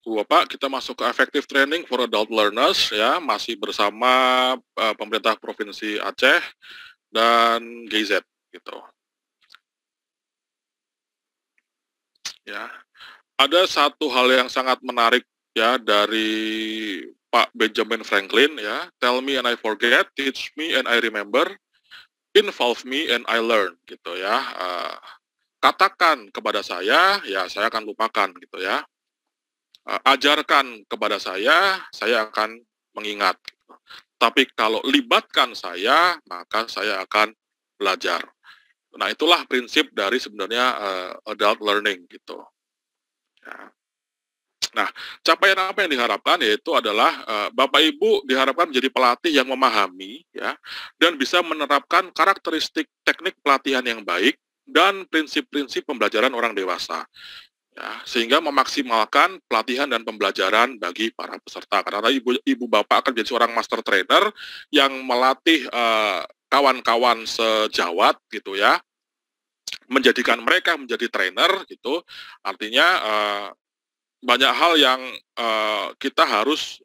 Bapak, kita masuk ke Effective Training for Adult Learners ya, masih bersama pemerintah Provinsi Aceh dan GIZ gitu. Ya, ada satu hal yang sangat menarik ya dari Pak Benjamin Franklin ya, tell me and I forget, teach me and I remember, involve me and I learn gitu ya. Katakan kepada saya, ya saya akan lupakan gitu ya. Ajarkan kepada saya akan mengingat. Tapi kalau libatkan saya, maka saya akan belajar. Nah, itulah prinsip dari sebenarnya adult learning gitu. Ya. Nah, capaian apa yang diharapkan yaitu adalah Bapak Ibu diharapkan menjadi pelatih yang memahami ya dan bisa menerapkan karakteristik teknik pelatihan yang baik dan prinsip-prinsip pembelajaran orang dewasa. Ya, sehingga memaksimalkan pelatihan dan pembelajaran bagi para peserta. Karena ibu bapak akan menjadi seorang master trainer yang melatih kawan-kawan sejawat gitu ya, menjadikan mereka menjadi trainer gitu. Artinya banyak hal yang kita harus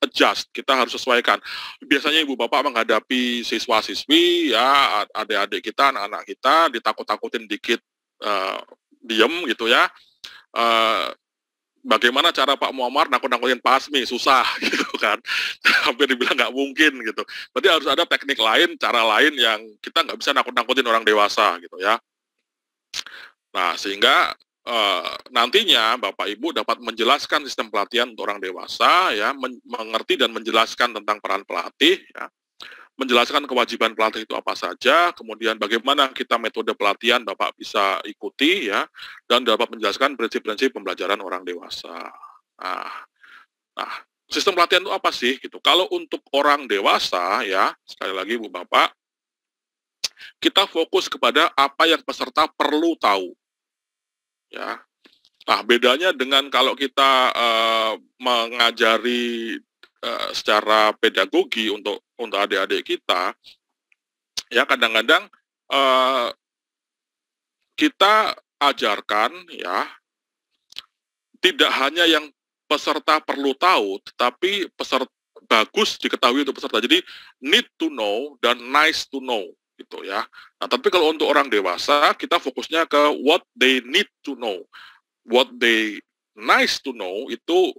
adjust, kita harus sesuaikan. Biasanya ibu bapak menghadapi siswa-siswi ya, adik-adik kita, anak-anak kita ditakut-takutin dikit diem gitu ya. Bagaimana cara Pak Muammar nakut-nakutin Pak Asmi, susah gitu kan, hampir dibilang nggak mungkin gitu. Berarti harus ada teknik lain, cara lain yang kita nggak bisa nakut-nakutin orang dewasa gitu ya. Nah, sehingga nantinya Bapak Ibu dapat menjelaskan sistem pelatihan untuk orang dewasa ya, mengerti dan menjelaskan tentang peran pelatih ya, menjelaskan kewajiban pelatih itu apa saja, kemudian bagaimana kita metode pelatihan Bapak bisa ikuti ya, dan dapat menjelaskan prinsip-prinsip pembelajaran orang dewasa. Nah, sistem pelatihan itu apa sih gitu? Kalau untuk orang dewasa ya, sekali lagi Bu Bapak, kita fokus kepada apa yang peserta perlu tahu. Ya. Nah, bedanya dengan kalau kita mengajari secara pedagogi untuk adik-adik kita, ya kadang-kadang kita ajarkan ya tidak hanya yang peserta perlu tahu, tetapi peserta bagus diketahui untuk peserta. Jadi need to know dan nice to know gitu ya. Nah, tapi kalau untuk orang dewasa kita fokusnya ke what they need to know, what they nice to know itu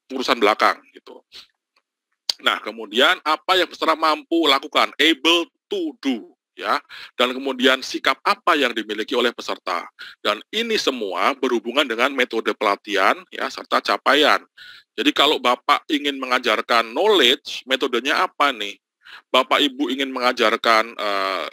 urusan belakang gitu. Nah, kemudian apa yang peserta mampu lakukan, able to do ya, dan kemudian sikap apa yang dimiliki oleh peserta. Dan ini semua berhubungan dengan metode pelatihan ya serta capaian. Jadi kalau Bapak ingin mengajarkan knowledge, metodenya apa nih? Bapak Ibu ingin mengajarkan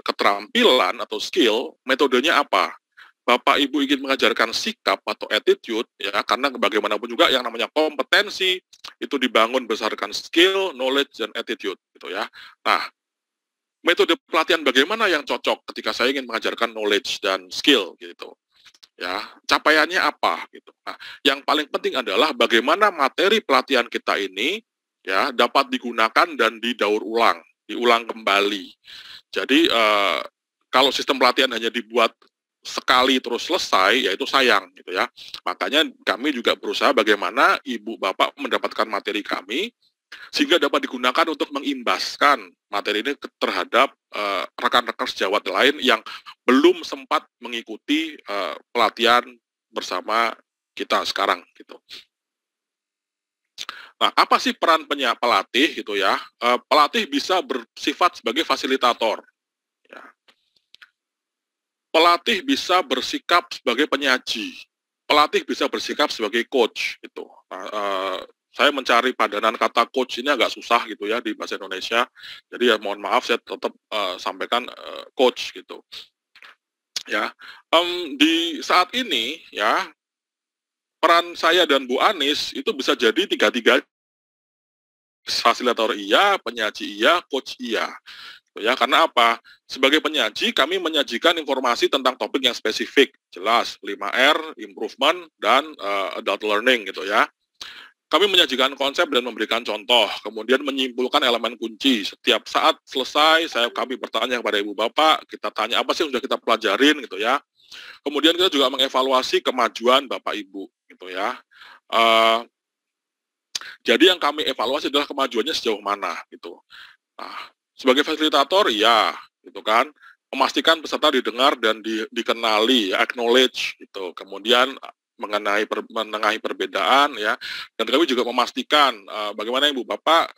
keterampilan atau skill, metodenya apa? Bapak Ibu ingin mengajarkan sikap atau attitude ya, karena bagaimanapun juga yang namanya kompetensi itu dibangun berdasarkan skill, knowledge dan attitude gitu ya. Nah, metode pelatihan bagaimana yang cocok ketika saya ingin mengajarkan knowledge dan skill gitu. Ya, capaiannya apa gitu. Nah, yang paling penting adalah bagaimana materi pelatihan kita ini ya dapat digunakan dan diulang kembali. Jadi kalau sistem pelatihan hanya dibuat sekali terus selesai, yaitu sayang gitu ya. Makanya kami juga berusaha bagaimana ibu bapak mendapatkan materi kami sehingga dapat digunakan untuk mengimbaskan materi ini terhadap rekan-rekan sejawat lain yang belum sempat mengikuti pelatihan bersama kita sekarang gitu. Nah, apa sih peran pelatih gitu ya? Pelatih bisa bersifat sebagai fasilitator. Ya. Pelatih bisa bersikap sebagai penyaji. Pelatih bisa bersikap sebagai coach gitu. Nah, saya mencari padanan kata coach ini agak susah gitu ya di bahasa Indonesia. Jadi ya mohon maaf saya tetap sampaikan coach gitu. Ya, di saat ini ya peran saya dan Bu Anis itu bisa jadi tiga-tiga, fasilitator iya, penyaji iya, coach iya. Ya, karena apa? Sebagai penyaji, kami menyajikan informasi tentang topik yang spesifik, jelas 5R, improvement, dan adult learning gitu ya. Kami menyajikan konsep dan memberikan contoh, kemudian menyimpulkan elemen kunci. Setiap saat selesai, kami bertanya kepada ibu bapak, kita tanya apa sih yang sudah kita pelajarin gitu ya. Kemudian kita juga mengevaluasi kemajuan Bapak Ibu, gitu ya. Uh, jadi yang kami evaluasi adalah kemajuannya sejauh mana, gitu. Nah, sebagai fasilitator, ya, gitu kan, memastikan peserta didengar dan dikenali, acknowledge, gitu. Kemudian menengahi perbedaan, ya, dan kami juga memastikan bagaimana Ibu Bapak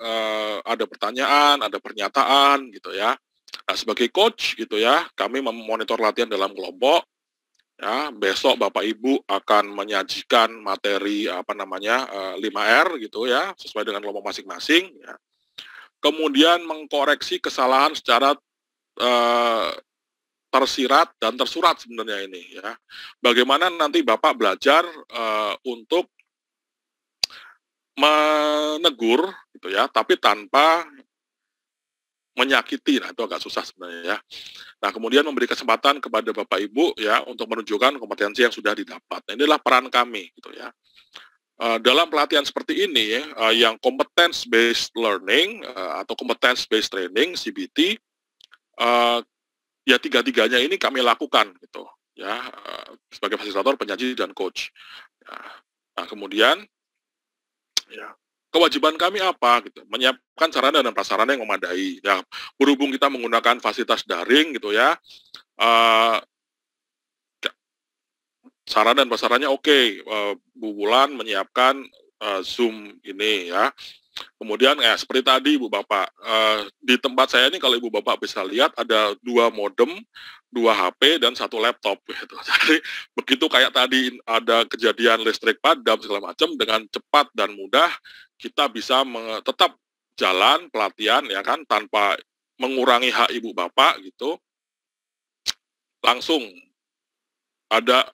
ada pertanyaan, ada pernyataan, gitu ya. Nah, sebagai coach, gitu ya, kami memonitor latihan dalam kelompok. Ya, besok Bapak Ibu akan menyajikan materi 5R gitu ya, sesuai dengan kelompok masing-masing ya. Kemudian mengkoreksi kesalahan secara tersirat dan tersurat sebenarnya ini ya. Bagaimana nanti Bapak belajar untuk menegur gitu ya, tapi tanpa menyakiti. Nah, itu agak susah sebenarnya ya. Nah, kemudian memberi kesempatan kepada Bapak Ibu ya untuk menunjukkan kompetensi yang sudah didapat. Nah, inilah peran kami gitu ya. Dalam pelatihan seperti ini yang competence based learning atau competence based training CBT, ya tiga-tiganya ini kami lakukan gitu ya, sebagai fasilitator, penyaji, dan coach. Nah, kemudian ya kewajiban kami apa gitu, menyiapkan sarana dan prasarana yang memadai ya. Berhubung kita menggunakan fasilitas daring gitu ya, sarana dan prasarannya oke. Bu Wulan menyiapkan Zoom ini ya. Kemudian seperti tadi Ibu Bapak, di tempat saya ini kalau Ibu Bapak bisa lihat ada 2 modem, 2 HP, dan 1 laptop gitu. Jadi begitu kayak tadi ada kejadian listrik padam segala macam, dengan cepat dan mudah kita bisa tetap jalan pelatihan ya kan, tanpa mengurangi hak Ibu Bapak gitu. Langsung ada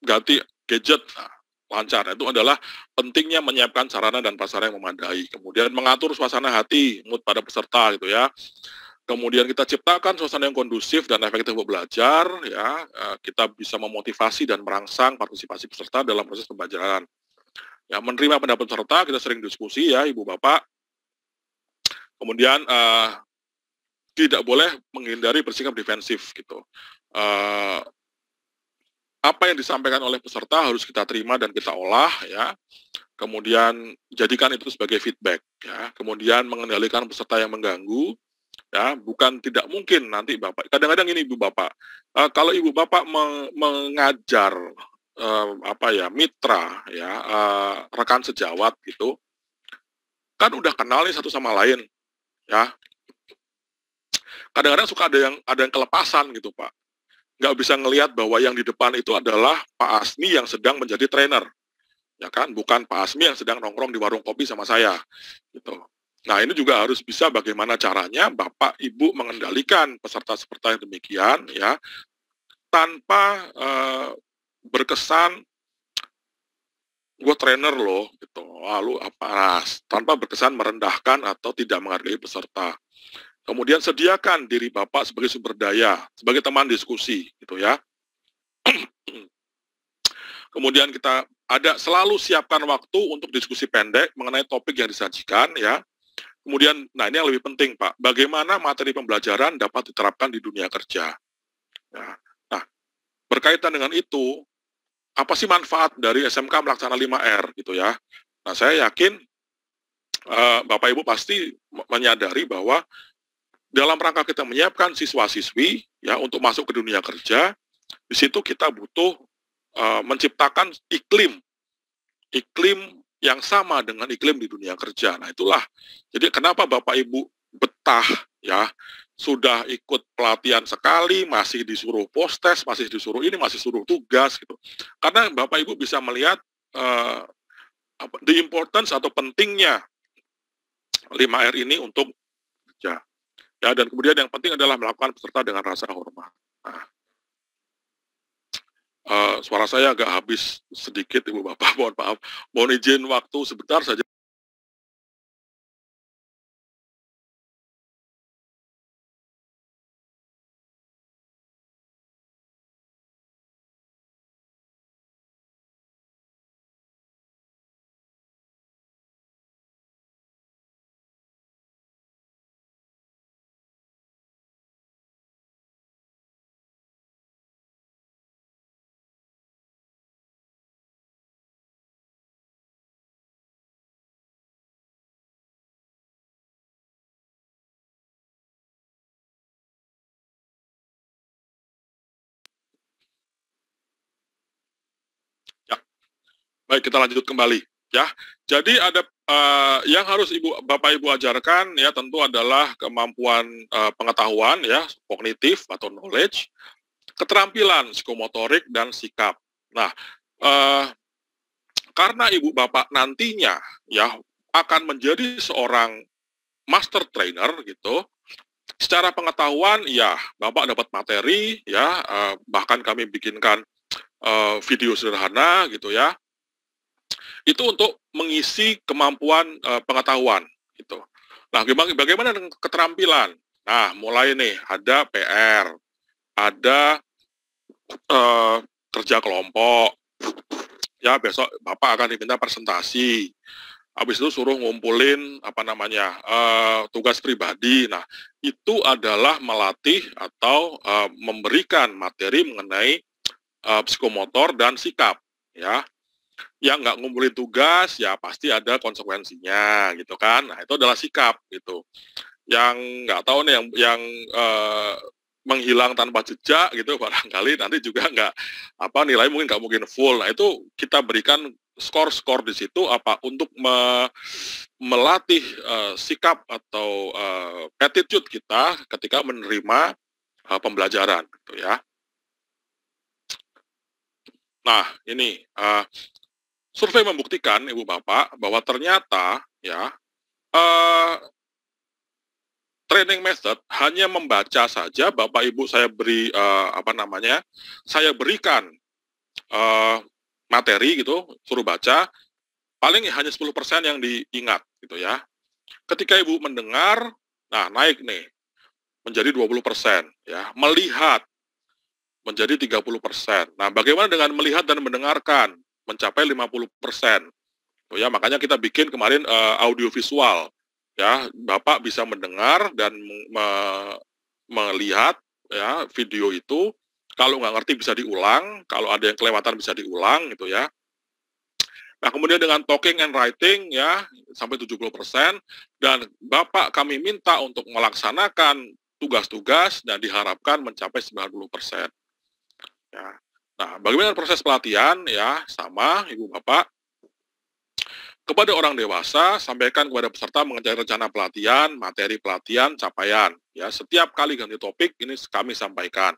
ganti gadget. Nah, lancar. Itu adalah pentingnya menyiapkan sarana dan prasarana yang memadai. Kemudian mengatur suasana hati, mood pada peserta gitu ya. Kemudian kita ciptakan suasana yang kondusif dan efektif untuk belajar ya. Kita bisa memotivasi dan merangsang partisipasi peserta dalam proses pembelajaran. Ya, menerima pendapat peserta, kita sering diskusi ya Ibu Bapak. Kemudian tidak boleh menghindari bersikap defensif gitu. Apa yang disampaikan oleh peserta harus kita terima dan kita olah ya. Kemudian jadikan itu sebagai feedback ya. Kemudian mengendalikan peserta yang mengganggu ya, bukan tidak mungkin nanti Bapak. Kadang-kadang ini Ibu Bapak, kalau Ibu Bapak mengajar mitra ya, rekan sejawat gitu, kan udah kenal nih satu sama lain ya. Kadang-kadang suka ada yang kelepasan gitu Pak. Nggak bisa ngelihat bahwa yang di depan itu adalah Pak Asmi yang sedang menjadi trainer, ya kan, bukan Pak Asmi yang sedang nongkrong di warung kopi sama saya, gitu. Nah, ini juga harus bisa bagaimana caranya Bapak Ibu mengendalikan peserta-peserta yang demikian, ya, tanpa berkesan gue trainer loh, gitu, lalu apa, tanpa berkesan merendahkan atau tidak menghargai peserta. Kemudian sediakan diri Bapak sebagai sumber daya, sebagai teman diskusi, gitu ya. Kemudian kita selalu siapkan waktu untuk diskusi pendek mengenai topik yang disajikan ya. Kemudian, nah ini yang lebih penting Pak, bagaimana materi pembelajaran dapat diterapkan di dunia kerja. Ya. Nah, berkaitan dengan itu, apa sih manfaat dari SMK melaksanakan 5R gitu ya. Nah, saya yakin Bapak Ibu pasti menyadari bahwa dalam rangka kita menyiapkan siswa-siswi ya untuk masuk ke dunia kerja, di situ kita butuh menciptakan iklim yang sama dengan iklim di dunia kerja. Nah, itulah. Jadi kenapa Bapak Ibu betah ya, sudah ikut pelatihan sekali, masih disuruh post-test, masih disuruh ini, masih suruh tugas gitu. Karena Bapak Ibu bisa melihat the importance atau pentingnya 5R ini untuk kerja. Ya, dan kemudian yang penting adalah melakukan peserta dengan rasa hormat. Nah, suara saya agak habis sedikit Ibu Bapak, mohon maaf. Mohon izin waktu sebentar saja. Baik, kita lanjut kembali ya. Jadi ada yang harus Bapak Ibu ajarkan ya tentu adalah kemampuan pengetahuan ya, kognitif atau knowledge, keterampilan psikomotorik dan sikap. Nah, karena Ibu Bapak nantinya ya akan menjadi seorang master trainer gitu. Secara pengetahuan ya Bapak dapat materi ya, bahkan kami bikinkan video sederhana gitu ya. Itu untuk mengisi kemampuan pengetahuan gitu. Nah, bagaimana dengan keterampilan? Nah, mulai nih ada PR, ada kerja kelompok. Ya, besok Bapak akan diminta presentasi. Habis itu suruh ngumpulin tugas pribadi. Nah, itu adalah melatih atau memberikan materi mengenai psikomotor dan sikap ya. Yang nggak ngumpulin tugas ya pasti ada konsekuensinya gitu kan. Nah, itu adalah sikap gitu. Yang nggak tahu nih yang menghilang tanpa jejak gitu barangkali nanti juga nilai mungkin nggak mungkin full. Nah, itu kita berikan skor-skor di situ untuk melatih sikap atau attitude kita ketika menerima pembelajaran gitu ya. Nah, ini survei membuktikan Ibu Bapak bahwa ternyata ya training method hanya membaca saja Bapak Ibu saya berikan materi gitu, suruh baca, paling hanya 10% yang diingat gitu ya. Ketika Ibu mendengar, nah naik nih menjadi 20% ya, melihat menjadi 30%. Nah, bagaimana dengan melihat dan mendengarkan? Mencapai 50%. Ya, makanya kita bikin kemarin audio visual ya, Bapak bisa mendengar dan melihat ya video itu. Kalau nggak ngerti bisa diulang, kalau ada yang kelewatan bisa diulang gitu ya. Nah, kemudian dengan talking and writing ya sampai 70%, dan Bapak kami minta untuk melaksanakan tugas-tugas dan diharapkan mencapai 90%. Ya. Nah, bagaimana proses pelatihan ya, sama Ibu Bapak. Kepada orang dewasa, sampaikan kepada peserta mengenai rencana pelatihan, materi pelatihan, capaian. Ya, setiap kali ganti topik ini kami sampaikan.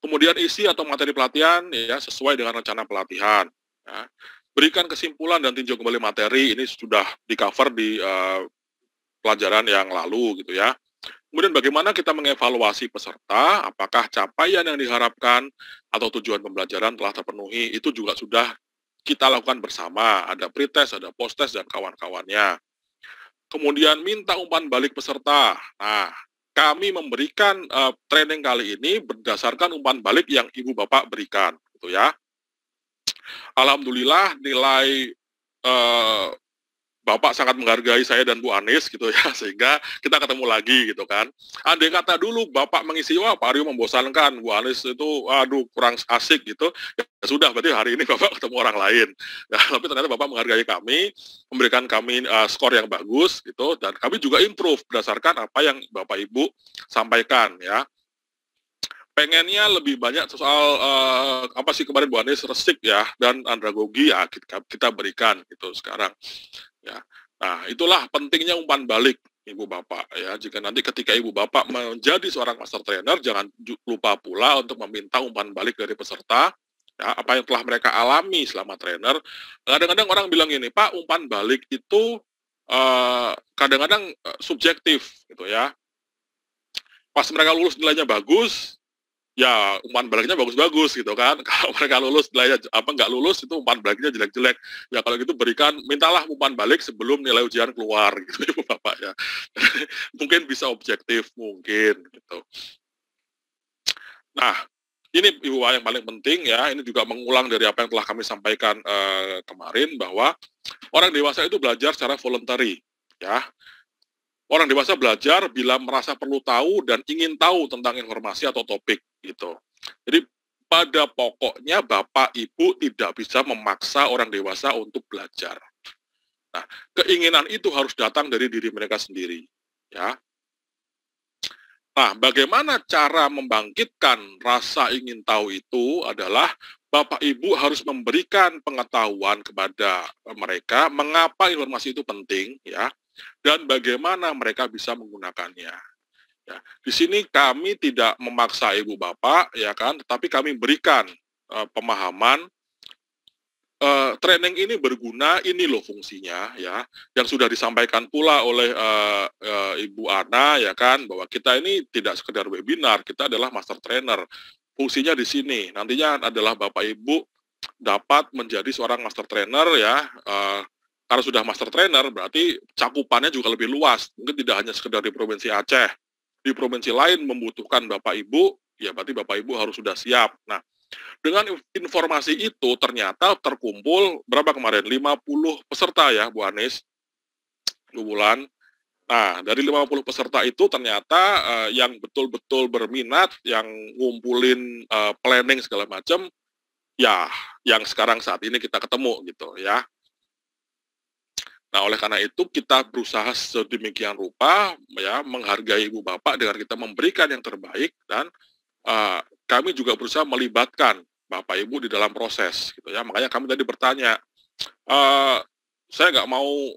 Kemudian isi atau materi pelatihan ya sesuai dengan rencana pelatihan. Ya. Berikan kesimpulan dan tinjau kembali materi, ini sudah di-cover di pelajaran yang lalu gitu ya. Kemudian bagaimana kita mengevaluasi peserta, apakah capaian yang diharapkan atau tujuan pembelajaran telah terpenuhi, itu juga sudah kita lakukan bersama, ada pretest, ada posttest, dan kawan-kawannya. Kemudian minta umpan balik peserta. Nah, kami memberikan training kali ini berdasarkan umpan balik yang Ibu Bapak berikan, gitu ya. Alhamdulillah nilai Bapak sangat menghargai saya dan Bu Anis gitu ya, sehingga kita ketemu lagi gitu kan. Andai kata dulu Bapak mengisi, wah Pak Aryo membosankan, Bu Anis itu aduh kurang asik gitu, ya sudah berarti hari ini Bapak ketemu orang lain. Nah, tapi ternyata Bapak menghargai kami, memberikan kami skor yang bagus gitu, dan kami juga improve berdasarkan apa yang Bapak Ibu sampaikan ya. Pengennya lebih banyak soal apa sih kemarin Bu Anis, resik ya, dan andragogi ya kita berikan gitu sekarang. Ya. Nah, itulah pentingnya umpan balik Ibu Bapak ya. Jika nanti ketika Ibu Bapak menjadi seorang master trainer, jangan lupa pula untuk meminta umpan balik dari peserta ya, apa yang telah mereka alami selama trainer. Kadang-kadang orang bilang gini, Pak, umpan balik itu kadang-kadang subjektif gitu ya. Pas mereka lulus nilainya bagus, ya umpan baliknya bagus-bagus gitu kan. Kalau mereka lulus nilainya nggak lulus, itu umpan baliknya jelek-jelek. Ya kalau gitu mintalah umpan balik sebelum nilai ujian keluar gitu Ibu Bapak ya. Mungkin bisa objektif mungkin gitu. Nah, ini Ibu Bapak yang paling penting ya, ini juga mengulang dari apa yang telah kami sampaikan kemarin, bahwa orang dewasa itu belajar secara voluntary ya. Orang dewasa belajar bila merasa perlu tahu dan ingin tahu tentang informasi atau topik gitu. Jadi pada pokoknya Bapak Ibu tidak bisa memaksa orang dewasa untuk belajar. Nah, keinginan itu harus datang dari diri mereka sendiri, ya. Nah, bagaimana cara membangkitkan rasa ingin tahu itu adalah Bapak Ibu harus memberikan pengetahuan kepada mereka mengapa informasi itu penting, ya, dan bagaimana mereka bisa menggunakannya. Ya, di sini kami tidak memaksa ibu bapak, ya kan, tetapi kami berikan pemahaman. Training ini berguna, ini loh fungsinya, ya, yang sudah disampaikan pula oleh Ibu Ana, ya kan, bahwa kita ini tidak sekedar webinar, kita adalah master trainer. Fungsinya di sini, nantinya adalah Bapak Ibu dapat menjadi seorang master trainer, ya. Kalau sudah master trainer, berarti cakupannya juga lebih luas, mungkin tidak hanya sekedar di Provinsi Aceh. Di provinsi lain membutuhkan Bapak Ibu, ya berarti Bapak Ibu harus sudah siap. Nah, dengan informasi itu ternyata terkumpul berapa kemarin? 50 peserta ya, Bu Anis, Bu Wulan. Nah, dari 50 peserta itu ternyata yang betul-betul berminat, yang ngumpulin planning segala macam, ya yang sekarang saat ini kita ketemu gitu ya. Nah, oleh karena itu kita berusaha sedemikian rupa ya menghargai Ibu Bapak dengan kita memberikan yang terbaik, dan kami juga berusaha melibatkan Bapak Ibu di dalam proses gitu ya. Makanya kami tadi bertanya, saya nggak mau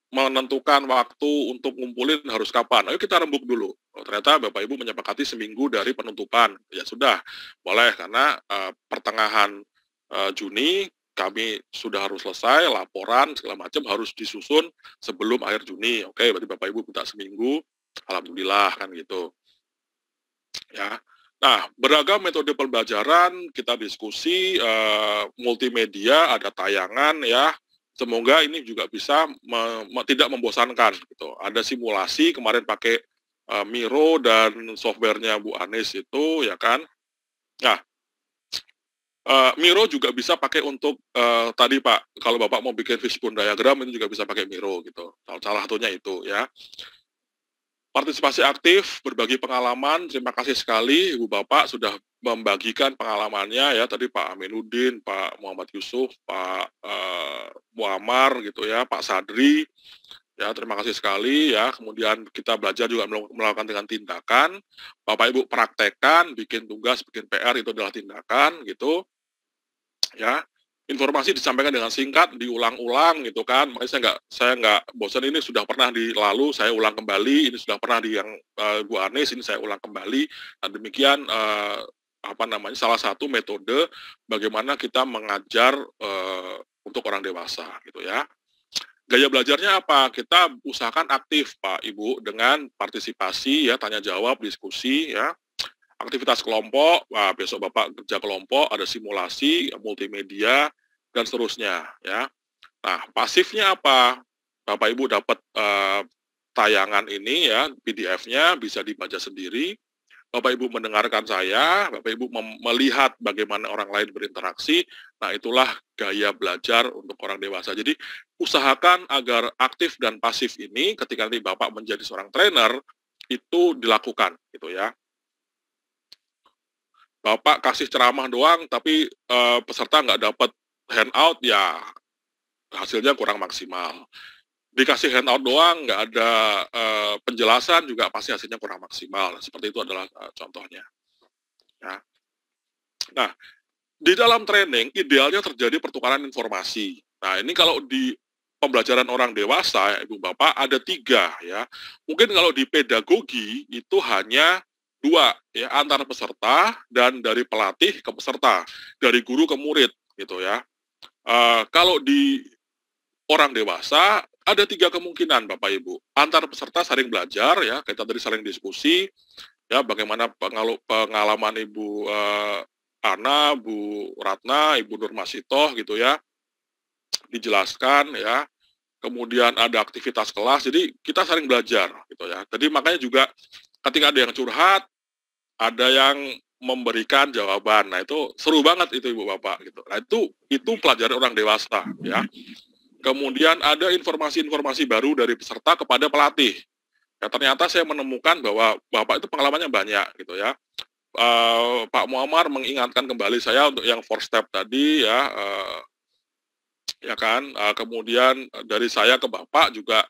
menentukan waktu untuk ngumpulin harus kapan. Ayo kita rembuk dulu. Oh, ternyata Bapak Ibu menyepakati seminggu dari penutupan. Ya sudah, boleh, karena pertengahan Juni kami sudah harus selesai, laporan segala macam harus disusun sebelum akhir Juni. Oke, berarti Bapak Ibu minta seminggu, alhamdulillah kan gitu. Ya. Nah, beragam metode pembelajaran, kita diskusi, multimedia, ada tayangan ya. Semoga ini juga bisa tidak membosankan gitu. Ada simulasi kemarin pakai Miro dan softwarenya Bu Anis itu, ya kan. Nah, Miro juga bisa pakai untuk tadi Pak, kalau Bapak mau bikin fishbone diagram itu juga bisa pakai Miro gitu. Salah satunya itu ya. Partisipasi aktif, berbagi pengalaman, terima kasih sekali Ibu Bapak sudah membagikan pengalamannya ya, tadi Pak Aminuddin, Pak Muhammad Yusuf, Pak Muammar gitu ya, Pak Sadri, ya terima kasih sekali ya. Kemudian kita belajar juga melakukan dengan tindakan, Bapak Ibu praktekkan, bikin tugas, bikin PR itu adalah tindakan gitu ya. Informasi disampaikan dengan singkat, diulang-ulang gitu kan. Makanya saya nggak bosan, ini sudah pernah di lalu, saya ulang kembali, ini sudah pernah di yang Bu Anis, ini saya ulang kembali. Nah, demikian salah satu metode bagaimana kita mengajar untuk orang dewasa gitu ya. Gaya belajarnya apa? Kita usahakan aktif Pak Ibu dengan partisipasi ya, tanya jawab, diskusi ya. Aktivitas kelompok, besok Bapak kerja kelompok, ada simulasi, multimedia, dan seterusnya ya. Nah, pasifnya apa? Bapak Ibu dapat tayangan ini ya, PDF-nya bisa dibaca sendiri. Bapak Ibu mendengarkan saya, Bapak Ibu melihat bagaimana orang lain berinteraksi. Nah, itulah gaya belajar untuk orang dewasa. Jadi, usahakan agar aktif dan pasif ini ketika nanti Bapak menjadi seorang trainer itu dilakukan gitu ya. Bapak kasih ceramah doang, tapi peserta nggak dapat handout, ya hasilnya kurang maksimal. Dikasih handout doang, nggak ada penjelasan, juga pasti hasilnya kurang maksimal. Seperti itu adalah contohnya. Ya. Nah, di dalam training, idealnya terjadi pertukaran informasi. Nah, ini kalau di pembelajaran orang dewasa, Ibu Bapak, ada 3 ya. Mungkin kalau di pedagogi, itu hanya 2 ya, antara peserta dan dari pelatih ke peserta, dari guru ke murid gitu ya. Kalau di orang dewasa ada 3 kemungkinan Bapak Ibu. Antar peserta saling belajar ya, kita tadi saling diskusi ya, bagaimana pengalaman Ibu Ana, Bu Ratna, Ibu Nurmasitoh gitu ya, dijelaskan ya. Kemudian ada aktivitas kelas, jadi kita saling belajar gitu ya. Jadi makanya juga ketika ada yang curhat, ada yang memberikan jawaban. Nah, itu seru banget itu Ibu Bapak gitu. Nah, itu pelajaran orang dewasa ya. Kemudian ada informasi-informasi baru dari peserta kepada pelatih. Ya, ternyata saya menemukan bahwa Bapak itu pengalamannya banyak gitu ya. Pak Muammar mengingatkan kembali saya untuk yang 4 step tadi ya, ya kan. Kemudian dari saya ke Bapak juga,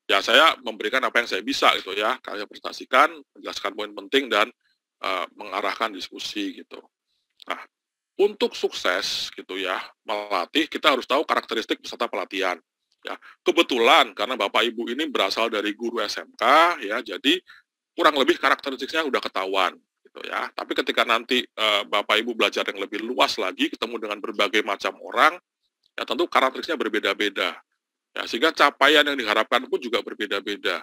ya saya memberikan apa yang saya bisa gitu ya, saya presentasikan, menjelaskan poin penting dan mengarahkan diskusi gitu. Nah, untuk sukses gitu ya melatih, kita harus tahu karakteristik peserta pelatihan. Ya, kebetulan karena Bapak Ibu ini berasal dari guru SMK ya, jadi kurang lebih karakteristiknya udah ketahuan gitu ya. Tapi ketika nanti Bapak Ibu belajar yang lebih luas lagi, ketemu dengan berbagai macam orang, ya tentu karakteristiknya berbeda-beda. Ya, sehingga capaian yang diharapkan pun juga berbeda-beda.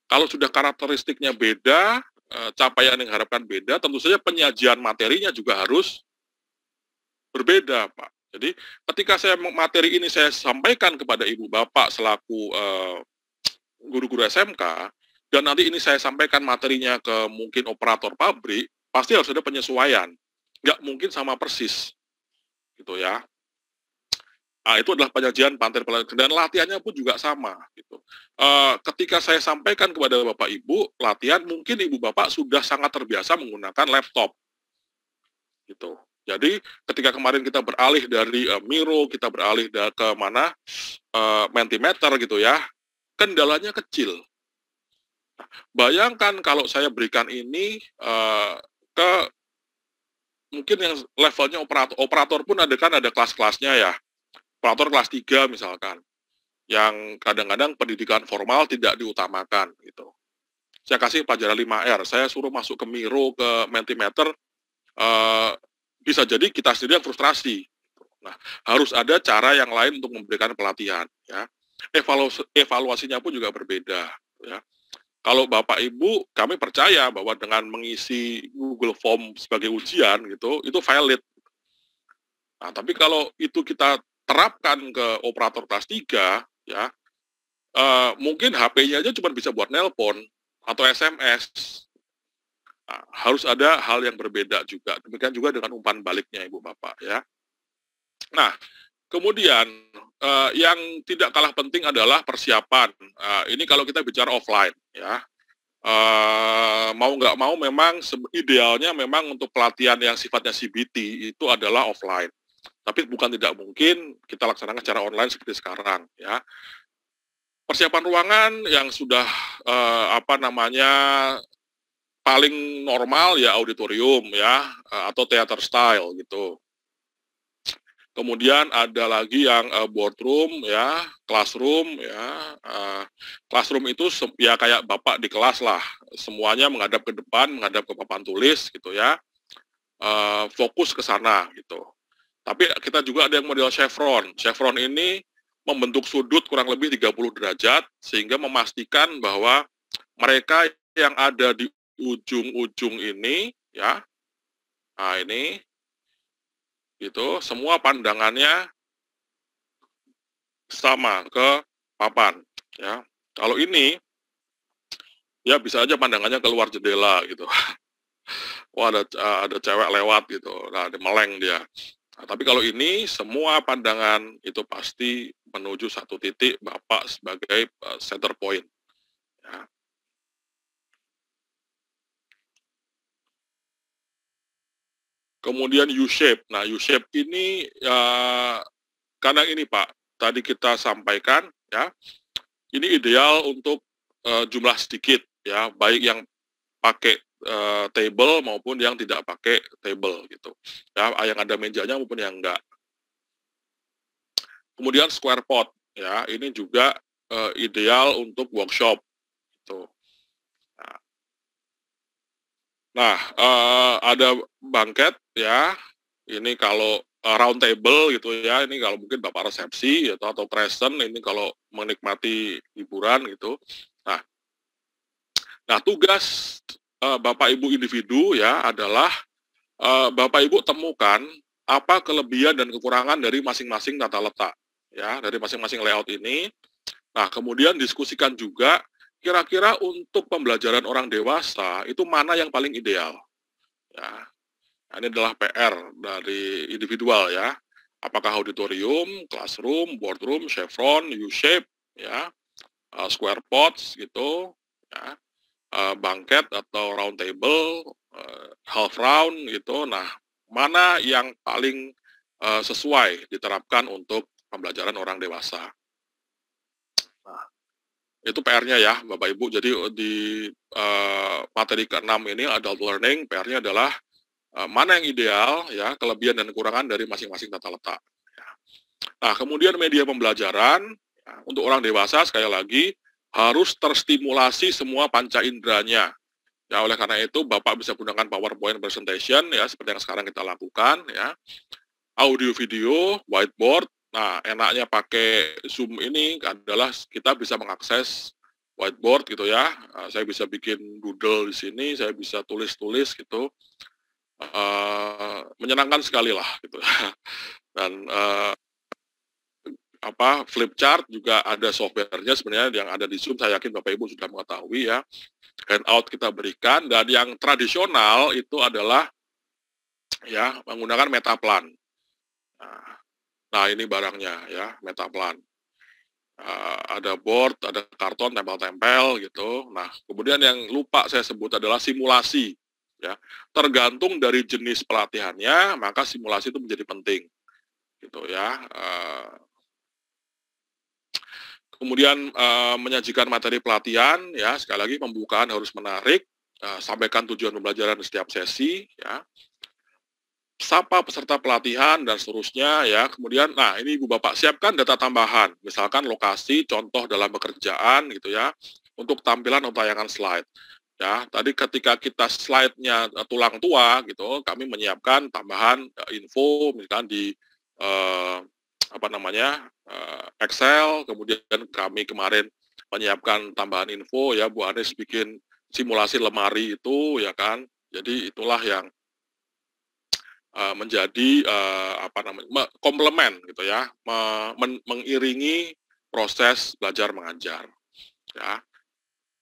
Kalau sudah karakteristiknya beda, capaian yang diharapkan beda, tentu saja penyajian materinya juga harus berbeda, Pak. Jadi ketika materi ini saya sampaikan kepada Ibu Bapak selaku guru-guru SMK, dan nanti ini saya sampaikan materinya ke mungkin operator pabrik, pasti harus ada penyesuaian. Nggak mungkin sama persis, gitu ya. Nah, itu adalah penyajian materi pelajaran, dan latihannya pun juga sama gitu. Ketika saya sampaikan kepada Bapak Ibu latihan, mungkin Ibu Bapak sudah sangat terbiasa menggunakan laptop gitu. Jadi ketika kemarin kita beralih dari Miro, kita beralih ke mana Mentimeter gitu ya, kendalanya kecil. Nah, bayangkan kalau saya berikan ini ke mungkin yang levelnya operator pun ada kan ada kelas-kelasnya ya. Operator kelas 3 misalkan, yang kadang-kadang pendidikan formal tidak diutamakan gitu. Saya kasih pelajaran 5R, saya suruh masuk ke Miro, ke Mentimeter, bisa jadi kita sendiri yang frustrasi. Nah, harus ada cara yang lain untuk memberikan pelatihan ya. Evaluasinya pun juga berbeda ya. Kalau Bapak Ibu, kami percaya bahwa dengan mengisi Google Form sebagai ujian gitu, itu valid. Nah, tapi kalau itu kita terapkan ke operator kelas 3, ya, mungkin HP-nya aja cuma bisa buat nelpon atau SMS. Nah, harus ada hal yang berbeda juga. Demikian juga dengan umpan baliknya, Ibu Bapak, ya. Nah, kemudian yang tidak kalah penting adalah persiapan. Ini kalau kita bicara offline, ya. Mau nggak mau memang idealnya memang untuk pelatihan yang sifatnya CBT itu adalah offline. Tapi bukan tidak mungkin kita laksanakan secara online seperti sekarang, ya. Persiapan ruangan yang sudah paling normal ya auditorium ya atau theater style gitu. Kemudian ada lagi yang boardroom ya, classroom ya. Classroom itu ya kayak Bapak di kelas lah, semuanya menghadap ke depan, menghadap ke papan tulis gitu ya. Fokus ke sana gitu. Tapi kita juga ada yang model chevron. Chevron ini membentuk sudut kurang lebih 30 derajat sehingga memastikan bahwa mereka yang ada di ujung-ujung ini ya. Nah, ini gitu, semua pandangannya sama ke papan ya. Kalau ini ya bisa aja pandangannya keluar jendela gitu. Wah, ada cewek lewat gitu. Nah, dia meleng dia. Nah, tapi kalau ini semua pandangan itu pasti menuju satu titik Bapak sebagai center point. Ya. Kemudian U-shape. Nah, U-shape ini karena ini Pak, tadi kita sampaikan ya, ini ideal untuk jumlah sedikit ya, baik yang pakai table maupun yang tidak pakai table gitu. Ya, yang ada mejanya maupun yang enggak. Kemudian square pot ya, ini juga ideal untuk workshop gitu. Nah, ada bangket ya. Ini kalau round table gitu ya, ini kalau mungkin Bapak resepsi atau present, ini kalau menikmati hiburan gitu. Nah, tugas Bapak Ibu individu ya adalah Bapak Ibu temukan apa kelebihan dan kekurangan dari masing-masing tata letak ya, dari masing-masing layout ini. Nah, kemudian diskusikan juga kira-kira untuk pembelajaran orang dewasa itu mana yang paling ideal. Ya. Nah, ini adalah PR dari individual ya. Apakah auditorium, classroom, boardroom, chevron, U-shape, ya, square pots gitu, ya, bangket atau round table, half round gitu. Nah, mana yang paling sesuai diterapkan untuk pembelajaran orang dewasa. Nah, itu PR-nya ya, Bapak Ibu. Jadi di materi ke-6 ini adult learning, PR-nya adalah mana yang ideal, ya, kelebihan dan kekurangan dari masing-masing tata letak. Ya. Nah, kemudian media pembelajaran, ya, untuk orang dewasa sekali lagi harus terstimulasi semua panca inderanya. Ya, oleh karena itu Bapak bisa gunakan PowerPoint presentation, ya, seperti yang sekarang kita lakukan, ya. Audio video, whiteboard. Nah, enaknya pakai Zoom ini adalah kita bisa mengakses whiteboard gitu ya. Saya bisa bikin doodle di sini, saya bisa tulis-tulis gitu. Menyenangkan sekali lah gitu. Dan flip chart juga ada softwarenya sebenarnya yang ada di Zoom. Saya yakin Bapak Ibu sudah mengetahui ya. Handout kita berikan, dan yang tradisional itu adalah ya menggunakan Metaplan. Nah, ini barangnya ya, Metaplan. Ada board, ada karton, tempel-tempel gitu. Nah, kemudian yang lupa saya sebut adalah simulasi. Ya, tergantung dari jenis pelatihannya, maka simulasi itu menjadi penting. Gitu ya. Kemudian menyajikan materi pelatihan, ya sekali lagi pembukaan harus menarik, sampaikan tujuan pembelajaran di setiap sesi, ya. Sapa peserta pelatihan dan seterusnya, ya. Kemudian, nah ini Ibu Bapak siapkan data tambahan, misalkan lokasi, contoh dalam pekerjaan, gitu ya, untuk tampilan atau tayangan slide. Ya, tadi ketika kita slide-nya tulang tua, gitu, kami menyiapkan tambahan info, misalkan di Excel, kemudian kami kemarin menyiapkan tambahan info, ya, Bu Anies bikin simulasi lemari itu, ya kan, jadi itulah yang menjadi komplement gitu ya, mengiringi proses belajar mengajar. Ya.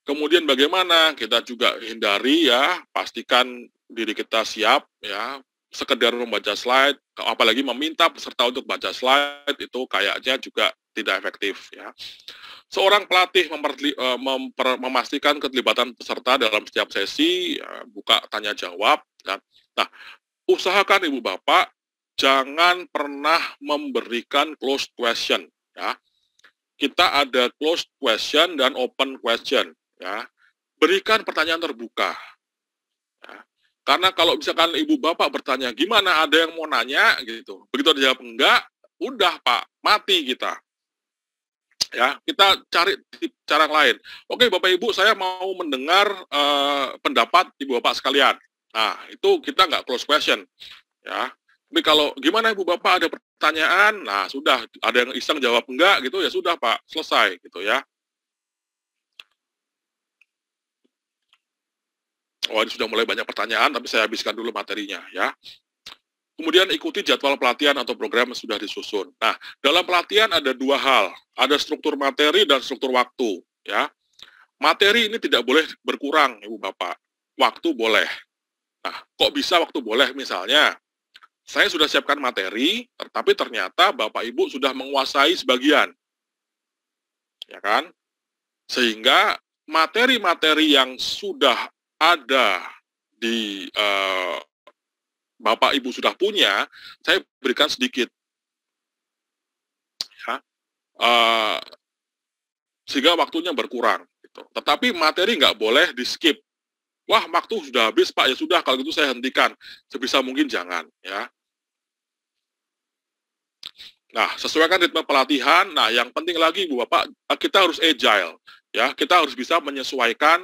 Kemudian bagaimana kita juga hindari ya, pastikan diri kita siap ya, sekedar membaca slide, apalagi meminta peserta untuk baca slide itu kayaknya juga tidak efektif ya. Seorang pelatih memastikan keterlibatan peserta dalam setiap sesi, ya, buka tanya jawab. Ya. Nah, usahakan Ibu Bapak jangan pernah memberikan closed question ya. Kita ada closed question dan open question ya. Berikan pertanyaan terbuka. Ya. Karena kalau misalkan Ibu Bapak bertanya, gimana ada yang mau nanya gitu. Begitu dijawab enggak, udah Pak, mati kita. Ya, kita cari cara lain. Oke, Bapak Ibu, saya mau mendengar pendapat Ibu Bapak sekalian. Nah, itu kita nggak close question, ya. Tapi kalau gimana Ibu Bapak ada pertanyaan, nah sudah, ada yang iseng jawab enggak gitu, ya sudah Pak, selesai gitu ya. Oh, ini sudah mulai banyak pertanyaan, tapi saya habiskan dulu materinya ya. Kemudian ikuti jadwal pelatihan atau program yang sudah disusun. Nah, dalam pelatihan ada dua hal, ada struktur materi dan struktur waktu ya. Materi ini tidak boleh berkurang Ibu Bapak, waktu boleh. Nah, kok bisa waktu boleh? Misalnya, saya sudah siapkan materi, tapi ternyata Bapak Ibu sudah menguasai sebagian. Ya kan? Sehingga materi-materi yang sudah ada di Bapak Ibu sudah punya, saya berikan sedikit. Ya. Sehingga waktunya berkurang. Gitu. Tetapi materi nggak boleh di-skip. Wah, waktu sudah habis Pak, ya sudah kalau gitu saya hentikan. Sebisa mungkin jangan ya. Nah, sesuaikan ritme pelatihan. Nah, yang penting lagi Bu Bapak, kita harus agile ya. Kita harus bisa menyesuaikan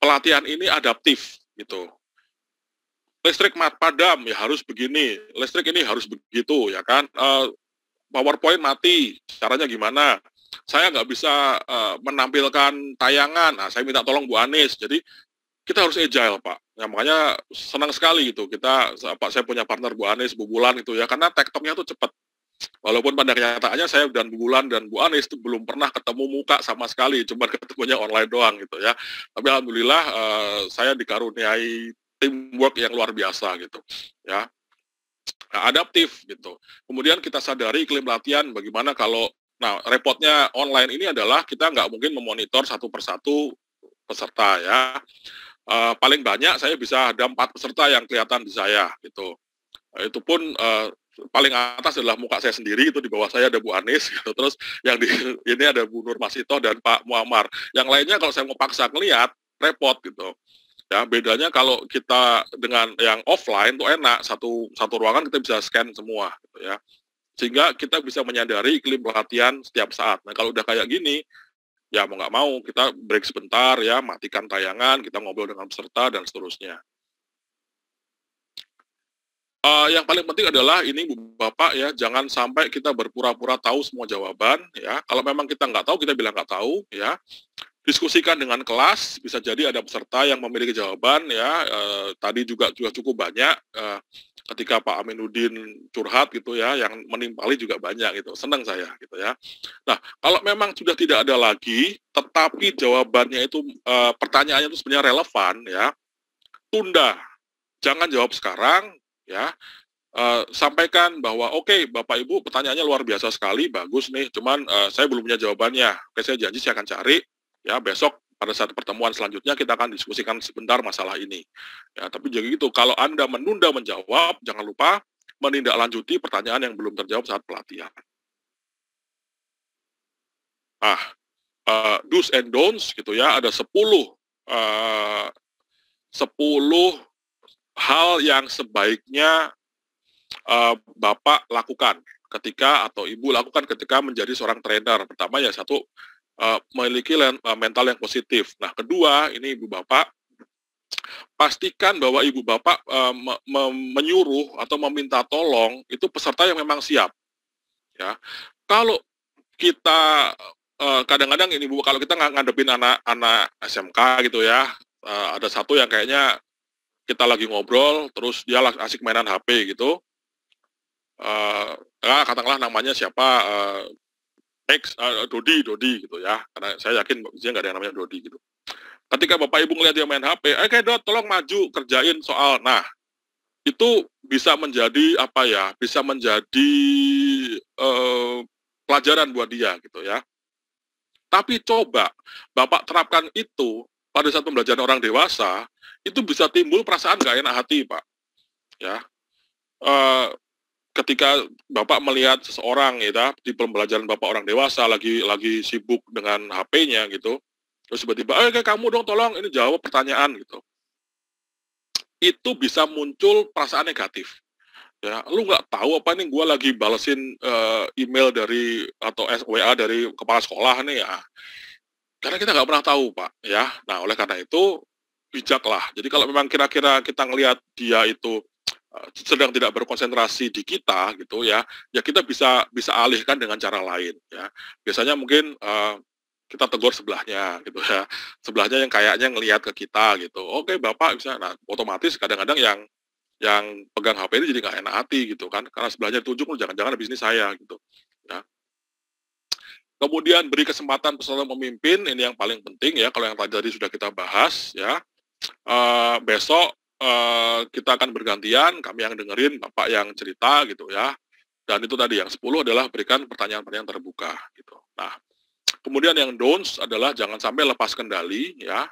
pelatihan ini adaptif gitu. Listrik padam ya harus begini, listrik ini harus begitu ya kan. PowerPoint mati, caranya gimana? Saya nggak bisa menampilkan tayangan, nah saya minta tolong Bu Anies. Jadi kita harus agile Pak. Ya, makanya senang sekali gitu saya punya partner Bu Anies, Bu Bulan itu ya, karena tektoknya tuh cepat. Walaupun pada kenyataannya saya dan Bu Bulan dan Bu Anies itu belum pernah ketemu muka sama sekali, cuma ketemunya online doang gitu ya. Tapi alhamdulillah saya dikaruniai teamwork yang luar biasa gitu ya. Nah, adaptif gitu. Kemudian kita sadari iklim latihan bagaimana kalau, nah repotnya online ini adalah kita nggak mungkin memonitor satu persatu peserta ya. Paling banyak saya bisa ada 4 peserta yang kelihatan di saya gitu. Itu pun paling atas adalah muka saya sendiri, itu di bawah saya ada Bu Anies gitu. Terus yang ini ada Bu Nur Masito dan Pak Muammar. Yang lainnya kalau saya mau paksa ngelihat repot gitu. Ya, bedanya kalau kita dengan yang offline tuh enak, satu ruangan kita bisa scan semua gitu ya. Sehingga kita bisa menyadari iklim pelatihan setiap saat. Nah, kalau udah kayak gini, ya mau nggak mau kita break sebentar ya, matikan tayangan, kita ngobrol dengan peserta dan seterusnya. Yang paling penting adalah ini Bu Bapak ya, jangan sampai kita berpura-pura tahu semua jawaban ya. Kalau memang kita nggak tahu, kita bilang nggak tahu ya. Diskusikan dengan kelas, bisa jadi ada peserta yang memiliki jawaban ya. Tadi juga cukup banyak ketika Pak Aminuddin curhat gitu ya, yang menimpali juga banyak gitu. Senang saya gitu ya. Nah, kalau memang sudah tidak ada lagi, tetapi jawabannya itu pertanyaannya itu sebenarnya relevan ya, tunda. Jangan jawab sekarang ya. Sampaikan bahwa oke, Bapak Ibu pertanyaannya luar biasa sekali, bagus nih, cuman saya belum punya jawabannya. Oke, saya janji saya akan cari ya, besok pada saat pertemuan selanjutnya kita akan diskusikan sebentar masalah ini. Ya, tapi jadi gitu, kalau Anda menunda menjawab, jangan lupa menindaklanjuti pertanyaan yang belum terjawab saat pelatihan. Nah, do's and don'ts gitu ya, ada 10 hal yang sebaiknya Bapak lakukan ketika atau Ibu lakukan ketika menjadi seorang trainer. Pertama ya satu, memiliki mental yang positif. Nah, kedua, ini Ibu Bapak, pastikan bahwa Ibu Bapak menyuruh atau meminta tolong itu peserta yang memang siap. Ya, kalau kita kadang-kadang ini Bu, kalau kita ngadepin anak-anak SMK gitu ya, ada satu yang kayaknya kita lagi ngobrol, terus dia asik mainan HP gitu, katakanlah namanya siapa, Dodi gitu ya, karena saya yakin dia nggak ada yang namanya Dodi gitu. Ketika Bapak Ibu ngeliat dia main HP, kayak Dot, tolong maju kerjain soal. Nah, itu bisa menjadi apa ya? Bisa menjadi pelajaran buat dia gitu ya. Tapi coba Bapak terapkan itu pada saat pembelajaran orang dewasa, itu bisa timbul perasaan nggak enak hati, Pak. Ya, ketika Bapak melihat seseorang ya di pembelajaran Bapak orang dewasa lagi sibuk dengan HP-nya gitu, terus tiba-tiba, kayak kamu dong tolong ini jawab pertanyaan gitu. Itu bisa muncul perasaan negatif. Ya, lu nggak tahu apa nih gue lagi balesin email dari atau WA dari kepala sekolah nih ya. Karena kita nggak pernah tahu Pak ya. Nah oleh karena itu bijaklah. Jadi kalau memang kira-kira kita ngelihat dia itu sedang tidak berkonsentrasi di kita gitu ya, ya kita bisa alihkan dengan cara lain ya. Biasanya mungkin kita tegur sebelahnya gitu ya. Sebelahnya yang kayaknya ngelihat ke kita gitu. Oke, Bapak bisa. Nah, otomatis kadang-kadang yang pegang HP ini jadi nggak enak hati gitu kan, karena sebelahnya ditunjuk, jangan-jangan bisnis saya gitu ya. Kemudian beri kesempatan peserta memimpin, ini yang paling penting ya, kalau yang tadi sudah kita bahas ya. Besok kita akan bergantian, kami yang dengerin, Bapak yang cerita gitu ya. Dan itu tadi yang 10 adalah berikan pertanyaan-pertanyaan terbuka gitu. Nah, kemudian yang don'ts adalah jangan sampai lepas kendali ya,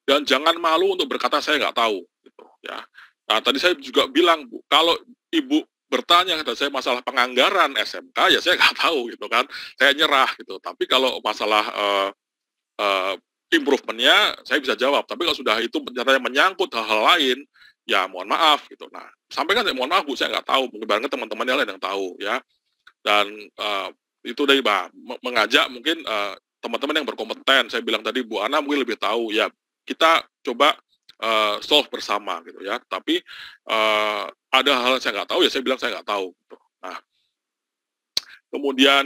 dan jangan malu untuk berkata saya nggak tahu gitu ya. Nah, tadi saya juga bilang Bu, kalau Ibu bertanya kepada saya masalah penganggaran SMK ya saya nggak tahu gitu kan, saya nyerah gitu. Tapi kalau masalah uh, improvementnya saya bisa jawab. Tapi kalau sudah itu ternyata menyangkut hal-hal lain, ya mohon maaf gitu. Nah, sampaikan saya mohon maaf Bu, saya nggak tahu. Mungkin barangkali teman-teman yang lain yang tahu ya. Dan itu dari mengajak mungkin teman-teman yang berkompeten. Saya bilang tadi Bu Ana mungkin lebih tahu ya. Kita coba solve bersama gitu ya. Tapi ada hal yang saya nggak tahu ya saya bilang saya nggak tahu. Gitu. Nah, kemudian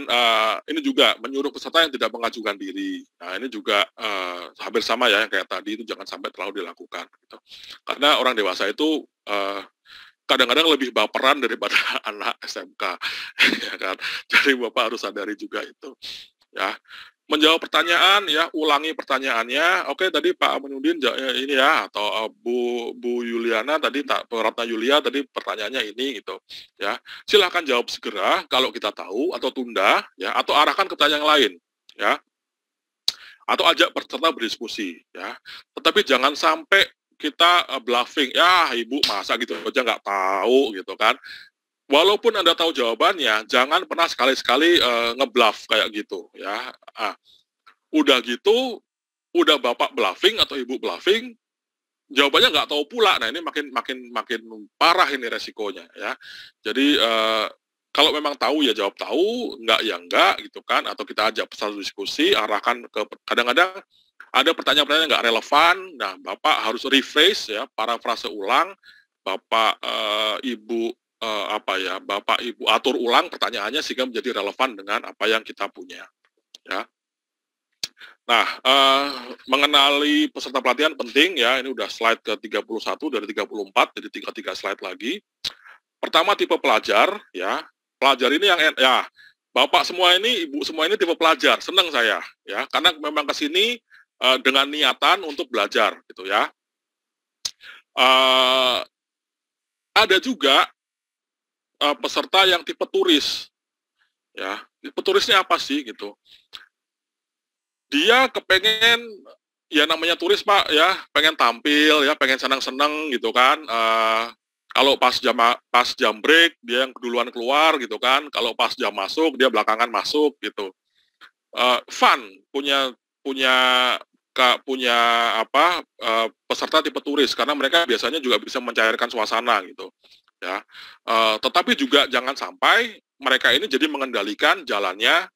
ini juga menyuruh peserta yang tidak mengajukan diri. Nah ini juga hampir sama ya kayak tadi, itu jangan sampai terlalu dilakukan. Gitu. Karena orang dewasa itu kadang-kadang lebih baperan daripada anak SMK, ya kan. Jadi Bapak harus sadari juga itu. Ya, menjawab pertanyaan ya, ulangi pertanyaannya. Oke, tadi Pak Aminuddin ini ya, atau Bu Yuliana tadi, Ratna Yulia tadi pertanyaannya ini gitu. Ya, silahkan jawab segera kalau kita tahu, atau tunda ya, atau arahkan ke pertanyaan yang lain ya, atau ajak peserta berdiskusi ya. Tetapi jangan sampai kita bluffing, ya Ibu masa gitu aja nggak tahu gitu kan. Walaupun Anda tahu jawabannya, jangan pernah sekali-sekali ngebluff kayak gitu ya. Udah gitu, udah Bapak bluffing atau Ibu bluffing, jawabannya nggak tahu pula. Nah, ini makin parah ini resikonya ya. Jadi kalau memang tahu ya jawab tahu, enggak ya enggak gitu kan, atau kita ajak peserta diskusi, arahkan ke, kadang-kadang ada pertanyaan-pertanyaan nggak relevan. Nah, Bapak harus rephrase ya, parafrase ulang, Bapak Ibu Bapak Ibu atur ulang pertanyaannya sehingga menjadi relevan dengan apa yang kita punya ya. Nah, mengenali peserta pelatihan penting ya, ini udah slide ke-31 dari 34, jadi tinggal 3 slide lagi. Pertama, tipe pelajar ya. Pelajar ini yang ya, Bapak semua ini, Ibu semua ini tipe pelajar, senang saya ya, karena memang ke sini dengan niatan untuk belajar gitu ya. Ada juga peserta yang tipe turis ya. Tipe turisnya apa sih gitu? Dia kepengen, ya namanya turis Pak ya, pengen tampil ya, pengen senang-senang gitu kan. Kalau pas jam break dia yang duluan keluar gitu kan. Kalau pas jam masuk dia belakangan masuk gitu. Fun, punya peserta tipe turis karena mereka biasanya juga bisa mencairkan suasana gitu ya. Tetapi juga jangan sampai mereka ini jadi mengendalikan jalannya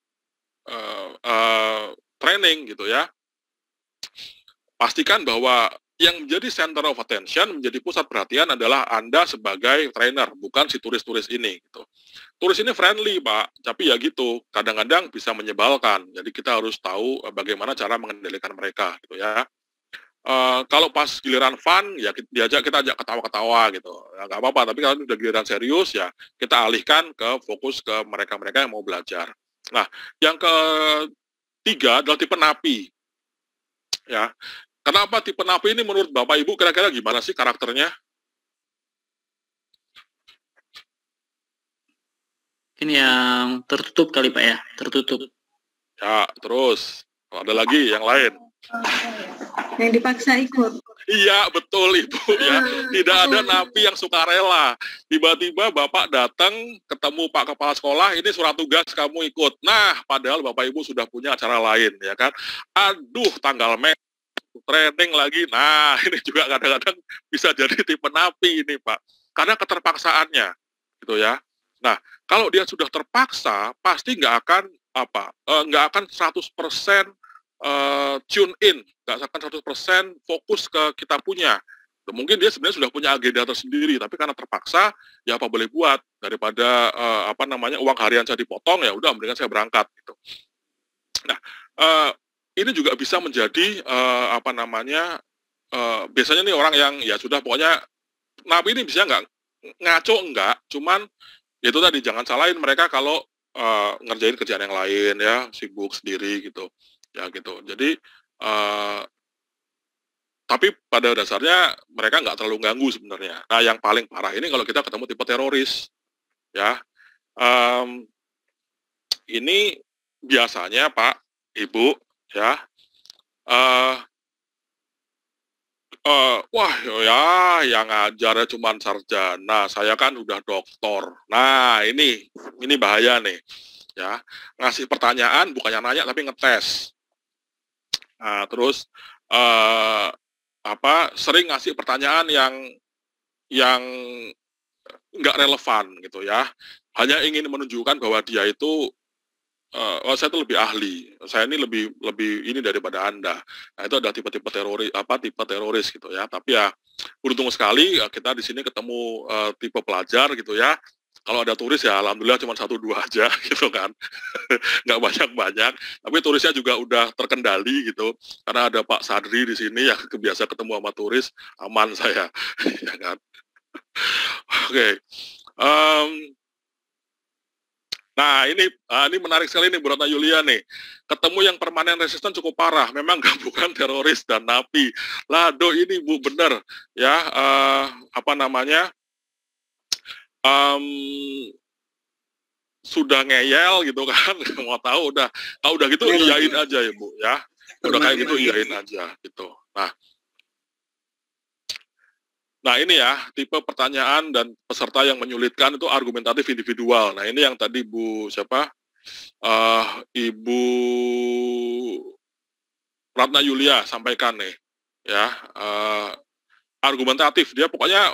training gitu ya. Pastikan bahwa yang menjadi center of attention, menjadi pusat perhatian adalah Anda sebagai trainer, bukan si turis-turis ini gitu. Turis ini friendly Pak, tapi ya gitu, kadang-kadang bisa menyebalkan. Jadi kita harus tahu bagaimana cara mengendalikan mereka gitu ya. Kalau pas giliran fun ya kita ajak ketawa-ketawa gitu, ya, nggak apa-apa. Tapi kalau udah giliran serius ya kita alihkan ke fokus ke mereka-mereka yang mau belajar. Nah, yang ketiga adalah tipe napi ya. Kenapa tipe napi ini menurut Bapak Ibu kira-kira gimana sih karakternya? Ini yang tertutup kali Pak ya, tertutup. Ya, terus ada lagi yang lain. Yang dipaksa ikut. Iya, betul Ibu ya. Tidak ada napi yang sukarela. Tiba-tiba Bapak datang, ketemu Pak Kepala Sekolah, ini surat tugas kamu ikut. Nah, padahal Bapak Ibu sudah punya acara lain ya kan. Aduh, tanggal merah training lagi. Nah, ini juga kadang-kadang bisa jadi tipe napi ini, Pak. Karena keterpaksaannya, gitu ya. Nah, kalau dia sudah terpaksa, pasti nggak akan 100% tune in, nggak akan 100% fokus ke kita punya. Mungkin dia sebenarnya sudah punya agenda tersendiri, tapi karena terpaksa, ya apa boleh buat, daripada uang harian saya dipotong, ya udah mendingan saya berangkat gitu. Nah, ini juga bisa menjadi biasanya nih orang yang ya sudah pokoknya napi ini bisa nggak ngaco enggak, cuman itu tadi jangan salahin mereka kalau ngerjain kerjaan yang lain ya, sibuk sendiri gitu ya gitu. Jadi tapi pada dasarnya mereka nggak terlalu ganggu sebenarnya. Nah, yang paling parah ini kalau kita ketemu tipe teroris ya. Ini biasanya Pak, Ibu ya, wah ya yang ngajarnya cuma sarjana, saya kan udah doktor. Nah, ini bahaya nih ya, ngasih pertanyaan bukannya nanya tapi ngetes. Nah, terus sering ngasih pertanyaan yang nggak relevan gitu ya, hanya ingin menunjukkan bahwa dia itu saya itu lebih ahli, saya ini lebih ini daripada Anda. Nah, itu adalah tipe-tipe teroris gitu ya. Tapi ya beruntung sekali kita di sini ketemu tipe pelajar gitu ya. Kalau ada turis ya alhamdulillah cuma 1-2 aja gitu kan. Nggak banyak-banyak, tapi turisnya juga udah terkendali gitu. Karena ada Pak Sadri di sini yang kebiasa ketemu sama turis, aman saya. Ya kan. Oke. Nah, ini menarik sekali nih Bu Ratna Yulia nih. Ketemu yang permanen resisten cukup parah. Memang gabungan teroris dan napi. Lado ini Bu bener ya, sudah ngeyel gitu kan. Mau tahu udah gitu iyain aja ya Bu ya. Udah kayak gitu iyain aja gitu. Nah ini ya, tipe pertanyaan dan peserta yang menyulitkan itu argumentatif individual. Nah ini yang tadi Ibu Ratna Yulia sampaikan nih, ya. argumentatif, dia pokoknya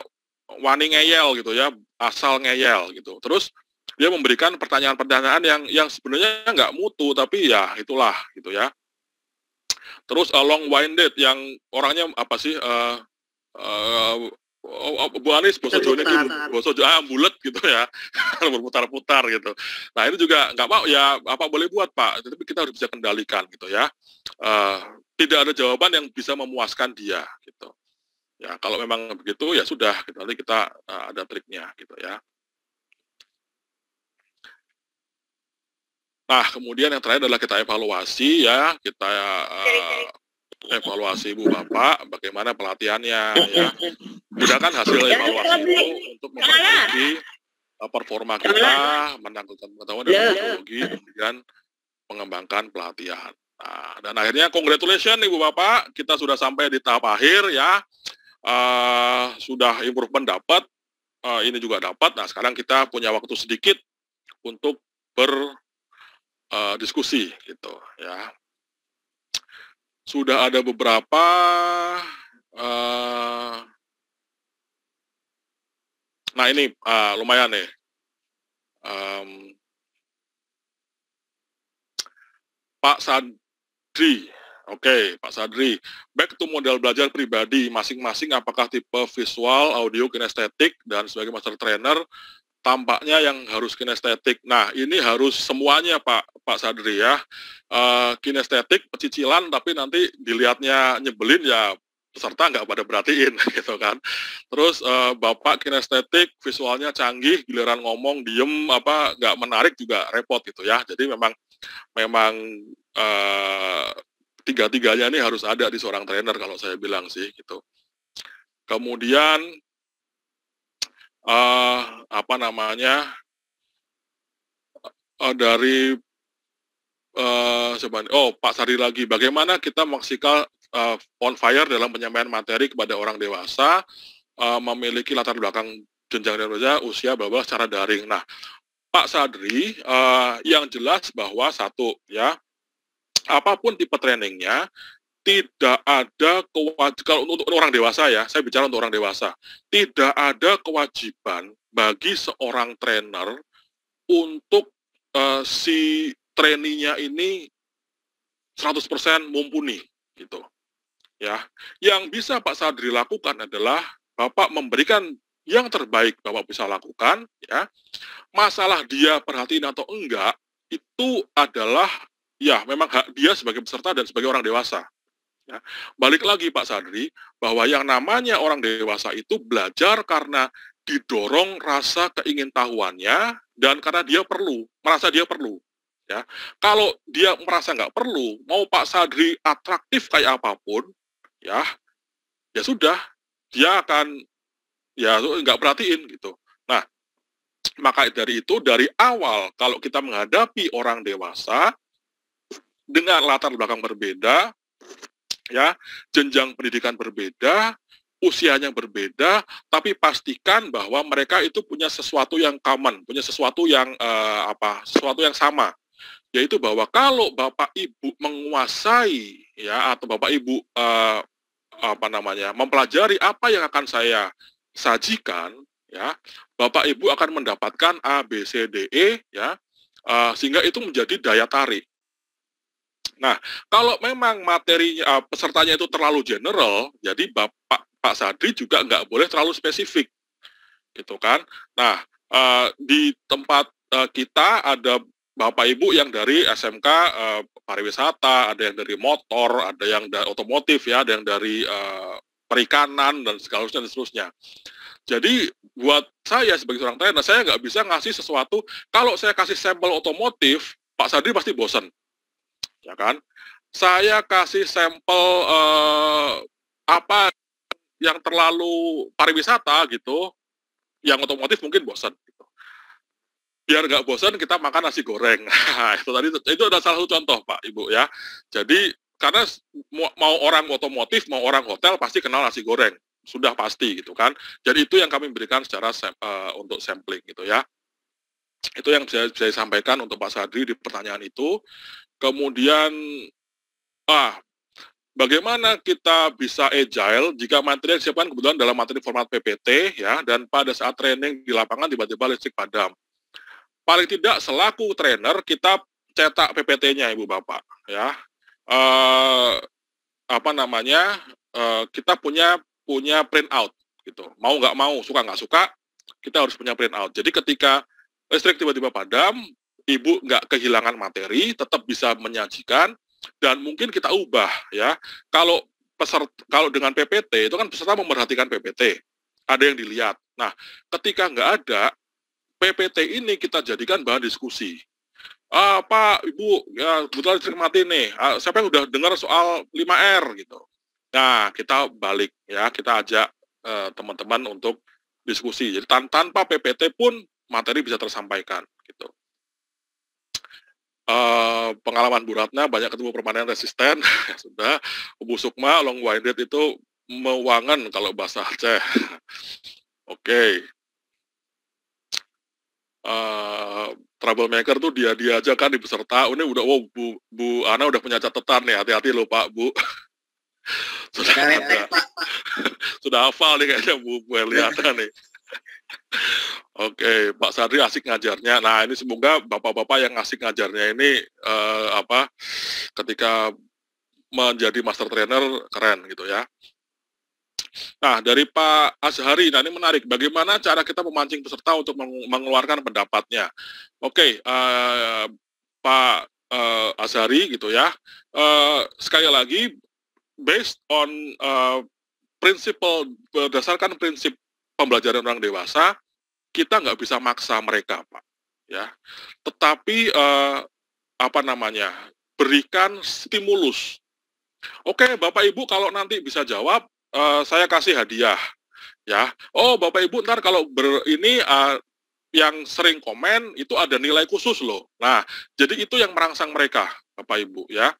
wani ngeyel gitu ya, asal ngeyel gitu. Terus dia memberikan pertanyaan-pertanyaan yang sebenarnya nggak mutu, tapi ya itulah gitu ya. Terus long-winded yang orangnya apa sih, Bu Anies bosok Jawa ini bosok Jawa bulet gitu ya, berputar-putar gitu. Nah itu juga nggak mau ya, apa boleh buat Pak, tapi kita harus bisa kendalikan gitu ya. Tidak ada jawaban yang bisa memuaskan dia gitu. Ya kalau memang begitu ya sudah, gitu. Nanti kita ada triknya gitu ya. Nah kemudian yang terakhir adalah kita evaluasi ya, kita evaluasi Ibu Bapak bagaimana pelatihannya ya. Gunakan hasil evaluasi itu untuk memperbaiki performa kita, menangguhkan pengetahuan dan teknologi, kemudian mengembangkan pelatihan. Nah, dan akhirnya congratulations Ibu Bapak, kita sudah sampai di tahap akhir ya. Sudah improvement dapat, ini juga dapat. Nah sekarang kita punya waktu sedikit untuk berdiskusi gitu ya. Sudah ada beberapa nah ini lumayan nih. Pak Sadri, oke, Pak Sadri, back to model belajar pribadi masing-masing, apakah tipe visual, audio, kinestetik, dan sebagai master trainer, tampaknya yang harus kinestetik. Nah, ini harus semuanya Pak Sadri ya. Kinestetik, pecicilan, tapi nanti dilihatnya nyebelin ya peserta nggak pada perhatiin gitu kan. Terus Bapak kinestetik, visualnya canggih, giliran ngomong diem apa nggak menarik juga repot gitu ya. Jadi memang tiga-tiganya ini harus ada di seorang trainer kalau saya bilang sih gitu. Kemudian apa namanya dari Pak Sari lagi, bagaimana kita maksimal on fire dalam penyampaian materi kepada orang dewasa, memiliki latar belakang jenjang dan usia bawah secara daring. Nah, Pak Sadri, yang jelas bahwa satu ya, apapun tipe trainingnya, tidak ada kewajiban untuk orang dewasa ya, saya bicara untuk orang dewasa, tidak ada kewajiban bagi seorang trainer untuk si trainee-nya ini 100% mumpuni gitu ya. Yang bisa Pak Sadri lakukan adalah Bapak memberikan yang terbaik Bapak bisa lakukan ya. Masalah dia perhatiin atau enggak itu adalah ya memang hak dia sebagai peserta dan sebagai orang dewasa ya. Balik lagi Pak Sadri bahwa yang namanya orang dewasa itu belajar karena didorong rasa keingintahuannya dan karena dia merasa dia perlu ya. Kalau dia merasa nggak perlu, mau Pak Sadri atraktif kayak apapun ya sudah, dia akan ya nggak perhatiin gitu. Nah, maka dari itu dari awal kalau kita menghadapi orang dewasa dengan latar belakang berbeda, ya jenjang pendidikan berbeda, usianya berbeda, tapi pastikan bahwa mereka itu punya sesuatu yang common, punya sesuatu yang sesuatu yang sama, yaitu bahwa kalau Bapak Ibu menguasai ya atau Bapak Ibu mempelajari apa yang akan saya sajikan ya, Bapak Ibu akan mendapatkan A, B, C, D, E ya, sehingga itu menjadi daya tarik. Nah, kalau memang materinya pesertanya itu terlalu general, jadi Pak Sadri juga nggak boleh terlalu spesifik, gitu kan? Nah, di tempat kita ada Bapak Ibu yang dari SMK pariwisata, ada yang dari motor, ada yang dari otomotif ya, ada yang dari perikanan dan seterusnya. Jadi buat saya sebagai seorang trainer, saya nggak bisa ngasih sesuatu. Kalau saya kasih sampel otomotif, Pak Sadri pasti bosan, ya kan? Saya kasih sampel apa yang terlalu pariwisata gitu, yang otomotif mungkin bosan. Gitu. Biar nggak bosan kita makan nasi goreng. Nah, itu adalah salah satu contoh Pak Ibu ya. Jadi karena mau orang otomotif, mau orang hotel pasti kenal nasi goreng. Sudah pasti gitu kan. Jadi itu yang kami berikan secara untuk sampling gitu ya. Itu yang bisa saya sampaikan untuk Pak Sadri di pertanyaan itu. Kemudian bagaimana kita bisa agile jika materi yang disiapkan kebetulan dalam materi format PPT ya, dan pada saat training di lapangan tiba-tiba listrik padam. Paling tidak selaku trainer kita cetak PPT-nya Ibu Bapak ya. Kita punya print out gitu. Mau nggak mau, suka nggak suka, kita harus punya print out. Jadi ketika listrik tiba-tiba padam, Ibu nggak kehilangan materi, tetap bisa menyajikan, dan mungkin kita ubah ya. Kalau dengan PPT itu kan peserta memperhatikan PPT, ada yang dilihat. Nah, ketika nggak ada PPT ini kita jadikan bahan diskusi. Pak, Ibu, ya kebetulan listrik mati nih. Siapa yang udah dengar soal 5R gitu? Nah, kita balik ya, kita ajak teman-teman untuk diskusi. Jadi tanpa PPT pun materi bisa tersampaikan gitu. Pengalaman Bu Ratna banyak ketemu permanen resisten. Sudah. Bu Sukma long winded itu mewangan kalau bahasa Aceh. Oke. Troublemaker tuh dia aja kan di peserta. Ini udah Bu Ana udah punya catatan nih, hati-hati loh Pak Bu. Sudah hafal nih kayaknya Bu Eliana nih. Oke, Pak Sadri asik ngajarnya. Nah, ini semoga bapak-bapak yang asik ngajarnya ini ketika menjadi master trainer keren gitu ya. Nah, dari Pak Azhari, nah ini menarik. Bagaimana cara kita memancing peserta untuk mengeluarkan pendapatnya? Oke, Pak Azhari gitu ya. Sekali lagi, based on berdasarkan prinsip pembelajaran orang dewasa, kita nggak bisa maksa mereka, Pak. Ya, tetapi berikan stimulus. Oke, Bapak Ibu kalau nanti bisa jawab, saya kasih hadiah. Ya, oh Bapak Ibu ntar kalau yang sering komen itu ada nilai khusus loh. Nah, jadi itu yang merangsang mereka, Bapak Ibu ya.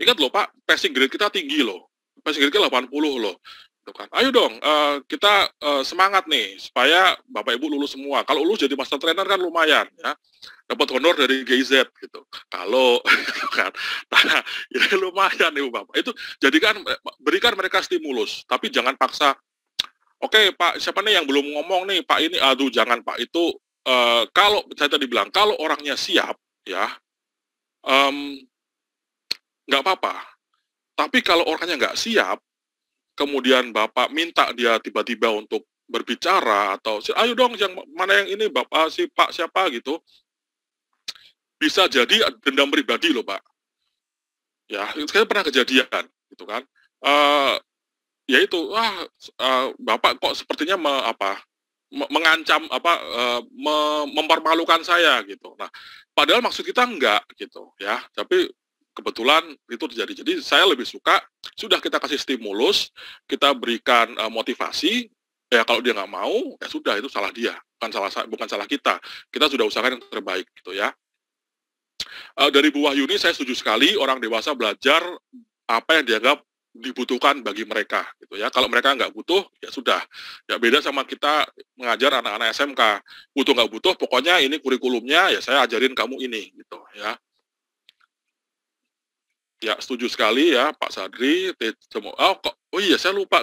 Ingat loh Pak, passing grade kita tinggi loh. Passing grade kita 80 loh. Kan. Ayo dong, kita semangat nih supaya Bapak Ibu lulus semua. Kalau lulus jadi master trainer kan lumayan ya, dapat honor dari GIZ gitu. Kalau kan, nah, ini lumayan Ibu Bapak. Itu berikan mereka stimulus, tapi jangan paksa. Oke Pak, siapa nih yang belum ngomong nih Pak ini? Aduh jangan Pak, itu kalau saya tadi bilang kalau orangnya siap ya, nggak apa-apa. Tapi kalau orangnya nggak siap, kemudian Bapak minta dia tiba-tiba untuk berbicara atau ayo dong yang mana yang ini Bapak si Pak siapa gitu, bisa jadi dendam pribadi loh Pak. Ya, saya pernah kejadian gitu kan. Yaitu Bapak kok sepertinya mengancam mempermalukan saya gitu. Nah, padahal maksud kita enggak gitu ya. Tapi kebetulan itu terjadi. Jadi saya lebih suka sudah kita kasih stimulus, kita berikan motivasi. Ya kalau dia nggak mau, ya sudah itu salah dia, bukan salah kita. Kita sudah usahakan yang terbaik gitu ya. Dari Bu Wahyuni saya setuju sekali orang dewasa belajar apa yang dianggap dibutuhkan bagi mereka gitu ya. Kalau mereka nggak butuh ya sudah. Ya beda sama kita mengajar anak-anak SMK. Butuh nggak butuh, pokoknya ini kurikulumnya ya saya ajarin kamu ini gitu ya. Ya, setuju sekali ya Pak Sadri. Oh iya, saya lupa.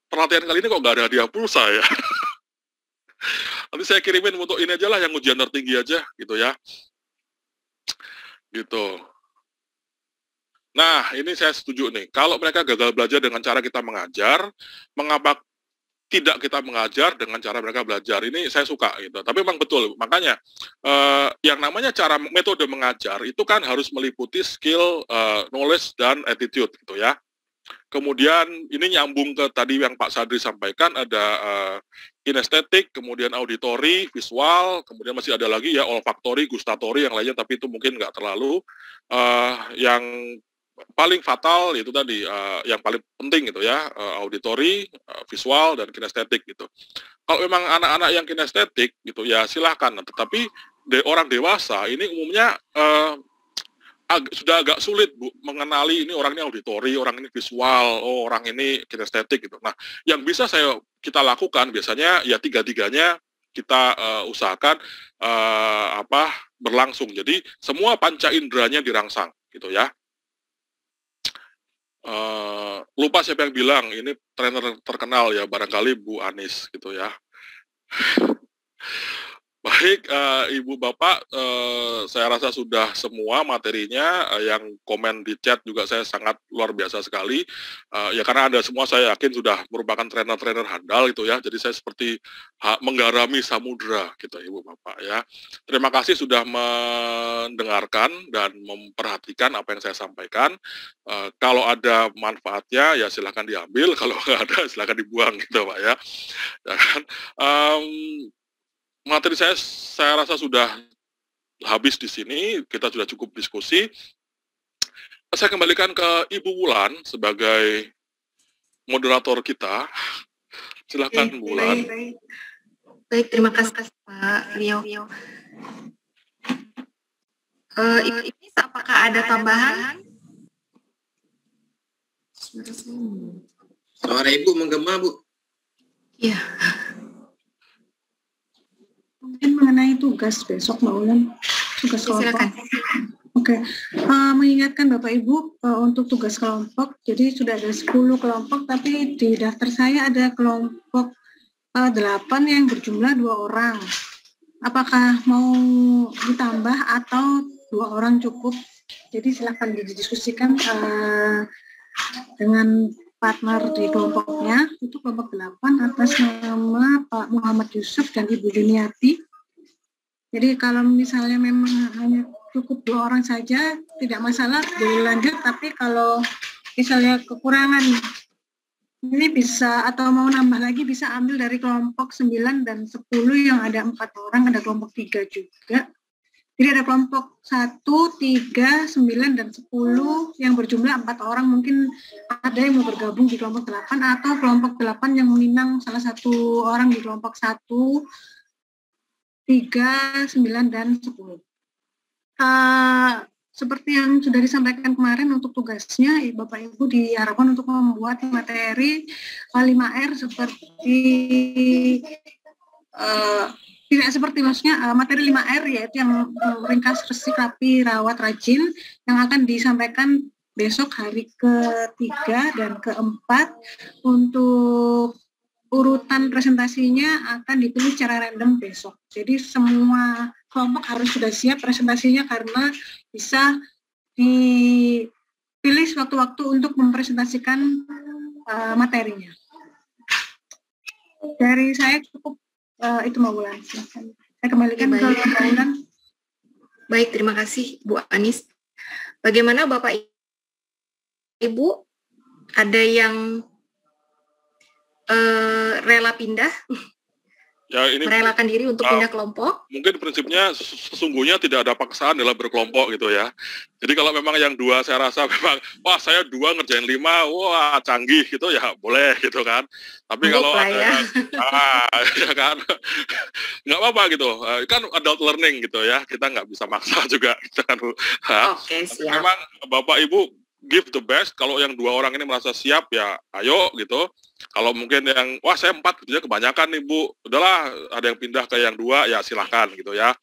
Pelatihan kali ini kok nggak ada hadiah pulsa ya. Nanti saya kirimin untuk ini aja lah, yang ujian tertinggi aja, gitu ya. Gitu. Nah, ini saya setuju nih. Kalau mereka gagal belajar dengan cara kita mengajar, mengapa tidak kita mengajar dengan cara mereka belajar? Ini saya suka gitu. Tapi memang betul, makanya yang namanya cara metode mengajar itu kan harus meliputi skill, knowledge dan attitude gitu ya. Kemudian ini nyambung ke tadi yang Pak Sadri sampaikan, ada kinestetik, kemudian auditory, visual, kemudian masih ada lagi ya olfaktori, gustatory yang lainnya, tapi itu mungkin nggak terlalu. Yang paling fatal itu tadi yang paling penting gitu ya, auditory, visual dan kinestetik gitu. Kalau memang anak-anak yang kinestetik gitu ya silahkan, tetapi orang dewasa ini umumnya sudah agak sulit Bu mengenali ini orang ini auditory, orang ini visual, oh orang ini kinestetik gitu. Nah, yang bisa kita lakukan biasanya ya tiga-tiganya kita usahakan berlangsung. Jadi semua panca inderanya dirangsang gitu ya. lupa siapa yang bilang, ini trainer terkenal ya, barangkali Bu Anis gitu ya. Baik, Ibu Bapak, saya rasa sudah semua materinya, yang komen di chat juga saya sangat luar biasa sekali, ya karena Anda semua saya yakin sudah merupakan trainer-trainer handal gitu ya, jadi saya seperti menggarami samudera gitu Ibu Bapak ya. Terima kasih sudah mendengarkan dan memperhatikan apa yang saya sampaikan, kalau ada manfaatnya ya silahkan diambil, kalau nggak ada silahkan dibuang gitu Pak ya. Ya kan? Materi saya rasa sudah habis di sini, kita sudah cukup diskusi. Saya kembalikan ke Ibu Wulan sebagai moderator kita. Silakan Bu Wulan. Baik, terima kasih Pak Rio. Ini apakah ada tambahan? Suara Ibu menggema, Bu. Iya. Mungkin mengenai tugas besok Mbak Ulan, tugas kelompok. Silakan. Oke, mengingatkan Bapak Ibu untuk tugas kelompok, jadi sudah ada 10 kelompok, tapi di daftar saya ada kelompok 8 yang berjumlah 2 orang. Apakah mau ditambah atau 2 orang cukup? Jadi silakan didiskusikan dengan partner di kelompoknya, itu kelompok 8 atas nama Pak Muhammad Yusuf dan Ibu Juniati. Jadi kalau misalnya memang hanya cukup 2 orang saja, tidak masalah, boleh lanjut, tapi kalau misalnya kekurangan, ini bisa, atau mau nambah lagi, bisa ambil dari kelompok 9 dan 10 yang ada 4 orang, ada kelompok 3 juga. Jadi ada kelompok 1, 3, 9, dan 10 yang berjumlah 4 orang, mungkin ada yang mau bergabung di kelompok 8 atau kelompok 8 yang meminang salah satu orang di kelompok 1, 3, 9, dan 10. Seperti yang sudah disampaikan kemarin untuk tugasnya, Bapak Ibu diharapkan untuk membuat materi 5R seperti tidak seperti maksudnya materi 5R yaitu yang ringkas, resik, rapi, rawat, rajin yang akan disampaikan besok hari ke-3 dan ke-4. Untuk urutan presentasinya akan dipilih secara random besok. Jadi semua kelompok harus sudah siap presentasinya karena bisa dipilih sewaktu-waktu untuk mempresentasikan materinya. Dari saya cukup itu Mbak Wulan. Saya kembalikan ke Mbak Wulan. Baik, terima kasih Bu Anis. Bagaimana Bapak Ibu? Ada yang rela pindah? Ya, ini merelakan diri untuk pindah kelompok? Mungkin prinsipnya sesungguhnya tidak ada paksaan dalam berkelompok gitu ya. Jadi kalau memang yang 2 saya rasa memang, wah saya 2 ngerjain 5, wah canggih gitu ya boleh gitu kan. Tapi kalau ada ya. Ya kan, nggak apa-apa gitu. Kan adult learning gitu ya, kita nggak bisa maksa juga gitu kan. Oke, siap. Memang Bapak Ibu give the best, kalau yang 2 orang ini merasa siap ya ayo gitu. Kalau mungkin yang, wah saya 4 gitu ya kebanyakan nih Bu, udahlah ada yang pindah ke yang 2 ya silahkan gitu ya.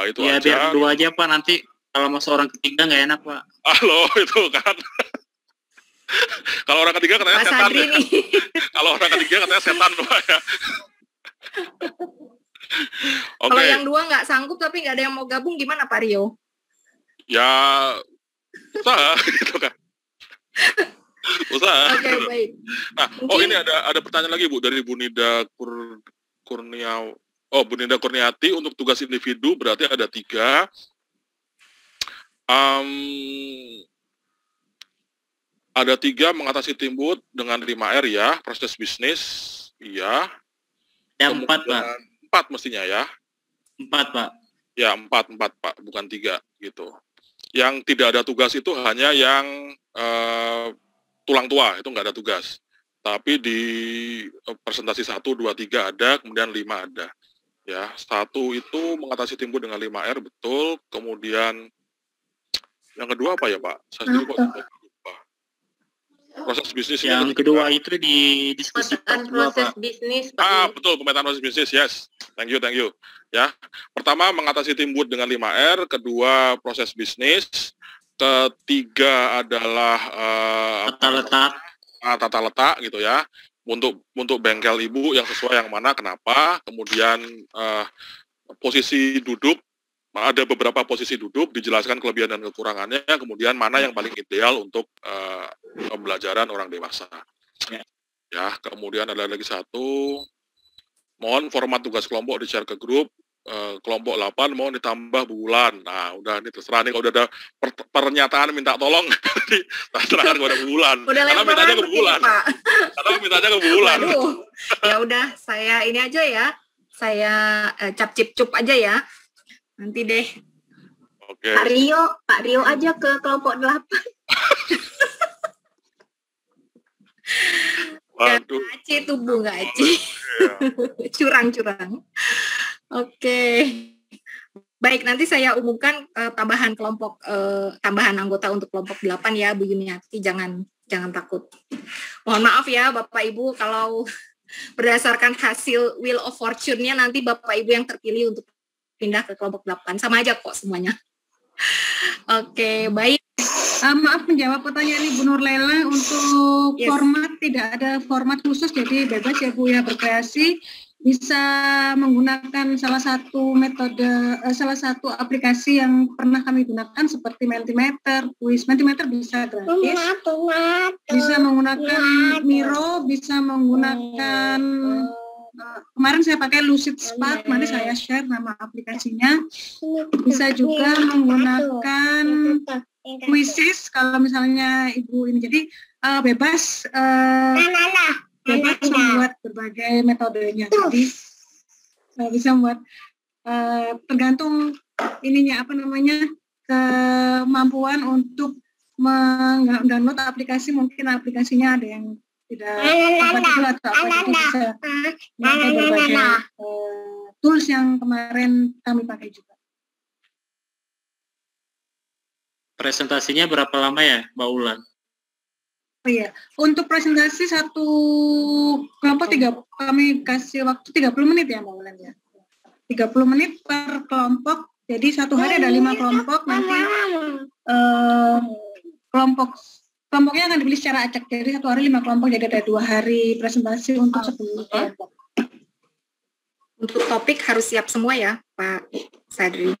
Itu ya, aja. Biar 2 aja Pak, nanti kalau masuk orang ketiga nggak enak Pak. Halo itu kan. Kalau orang ketiga katanya Mas setan. Ya. Kalau orang ketiga katanya setan Pak ya. Okay. Kalau yang 2 nggak sanggup tapi nggak ada yang mau gabung gimana Pak Rio? Ya usaha gitu kan. Usaha. Oke, baik. Nah, ini ada pertanyaan lagi Bu dari Bu Nida Bu Nida Kurniati untuk tugas individu berarti ada 3. Ada 3 mengatasi timbul dengan 5R ya, proses bisnis, iya. Yang 4 Pak. 4 mestinya ya. 4 Pak. Ya 4 Pak, bukan 3 gitu. Yang tidak ada tugas itu hanya yang tulang tua, itu nggak ada tugas. Tapi di presentasi 1, 2, 3 ada, kemudian 5 ada. Ya, 1 itu mengatasi timbul dengan 5R, betul. Kemudian yang kedua apa ya Pak? Saya sendiri kok lupa. Proses bisnis. Yang kedua itu didiskusikan proses Pak. Bisnis. Pak. Betul, pemetaan proses bisnis, yes. Thank you. Ya, pertama mengatasi timbul dengan 5R, kedua proses bisnis, ketiga adalah tata letak gitu ya, untuk bengkel ibu yang sesuai yang mana, kenapa. Kemudian posisi duduk, ada beberapa posisi duduk, dijelaskan kelebihan dan kekurangannya, kemudian mana yang paling ideal untuk pembelajaran orang dewasa. Ya, kemudian ada lagi satu, mohon format tugas kelompok di-share ke grup, kelompok 8 mohon ditambah bulan. Nah, udah ini terserah nih, kalau udah ada pernyataan minta tolong, terserahkan kepada bulan. Karena mintanya ke bulan. Karena mintanya ke bulan. Waduh, ya udah, saya ini aja ya, saya cap-cip-cup aja ya. Nanti deh. Oke. Pak Rio aja ke kelompok 8. Waduh. Aci itu Bu, nggak Aci. Curang-curang. Oke. Baik, nanti saya umumkan tambahan kelompok tambahan anggota untuk kelompok 8 ya Bu Yuniati, jangan takut. Mohon maaf ya Bapak Ibu kalau berdasarkan hasil Wheel of Fortune-nya nanti Bapak Ibu yang terpilih untuk pindah ke kelompok 8. Sama aja kok semuanya. Oke, baik. Maaf menjawab pertanyaan Ibu Nurlela, untuk format tidak ada format khusus, jadi bebas ya Bu ya, berkreasi. Bisa menggunakan salah satu metode, salah satu aplikasi yang pernah kami gunakan seperti Mentimeter, Quiz. Mentimeter bisa gratis, bisa menggunakan Miro, bisa menggunakan kemarin saya pakai Lucid Spark, nanti saya share nama aplikasinya. Bisa juga menggunakan Quizzes kalau misalnya Ibu ini, jadi bebas membuat berbagai metodenya. Jadi bisa membuat tergantung ininya kemampuan untuk mendownload aplikasi. Mungkin aplikasinya ada yang tidak kompatibel atau apa, jadi bisa memakai berbagai tools yang kemarin kami pakai juga. Presentasinya berapa lama ya, Mbak Ulan? Oh iya, untuk presentasi satu kelompok kami kasih waktu 30 menit ya Mbak Ulan ya. 30 menit per kelompok, jadi satu hari ada 5 kelompok, nanti kelompoknya akan dipilih secara acak, jadi satu hari 5 kelompok, jadi ada 2 hari presentasi untuk 10 kelompok. Untuk topik harus siap semua ya Pak Sadri,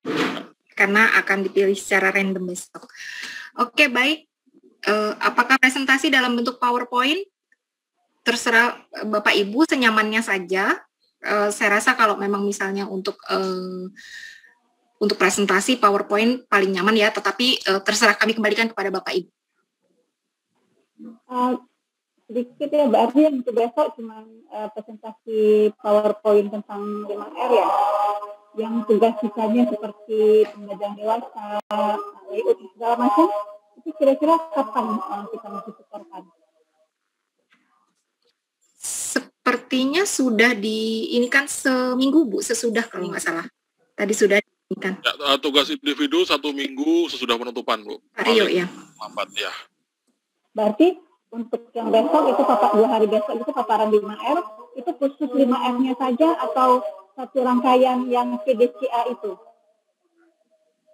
karena akan dipilih secara random besok. Oke, baik. Apakah presentasi dalam bentuk PowerPoint? Terserah Bapak Ibu, senyamannya saja. Saya rasa kalau memang misalnya untuk presentasi PowerPoint paling nyaman ya, tetapi terserah, kami kembalikan kepada Bapak Ibu. Sedikit ya, berarti untuk besok cuma presentasi PowerPoint tentang 5R ya. Yang tugas sisanya seperti pembelajaran dewasa, layout segala macam, itu kira-kira kapan kita masih setorkan? Sepertinya sudah ini kan seminggu Bu, sesudah kalau nggak salah. Tadi sudah kan. Ya, tugas individu 1 minggu sesudah penutupan Bu. Rio ya. Lambat ya. Berarti untuk yang besok itu 2 hari besok itu paparan 5R, itu khusus 5R-nya saja atau satu rangkaian yang PDCA itu?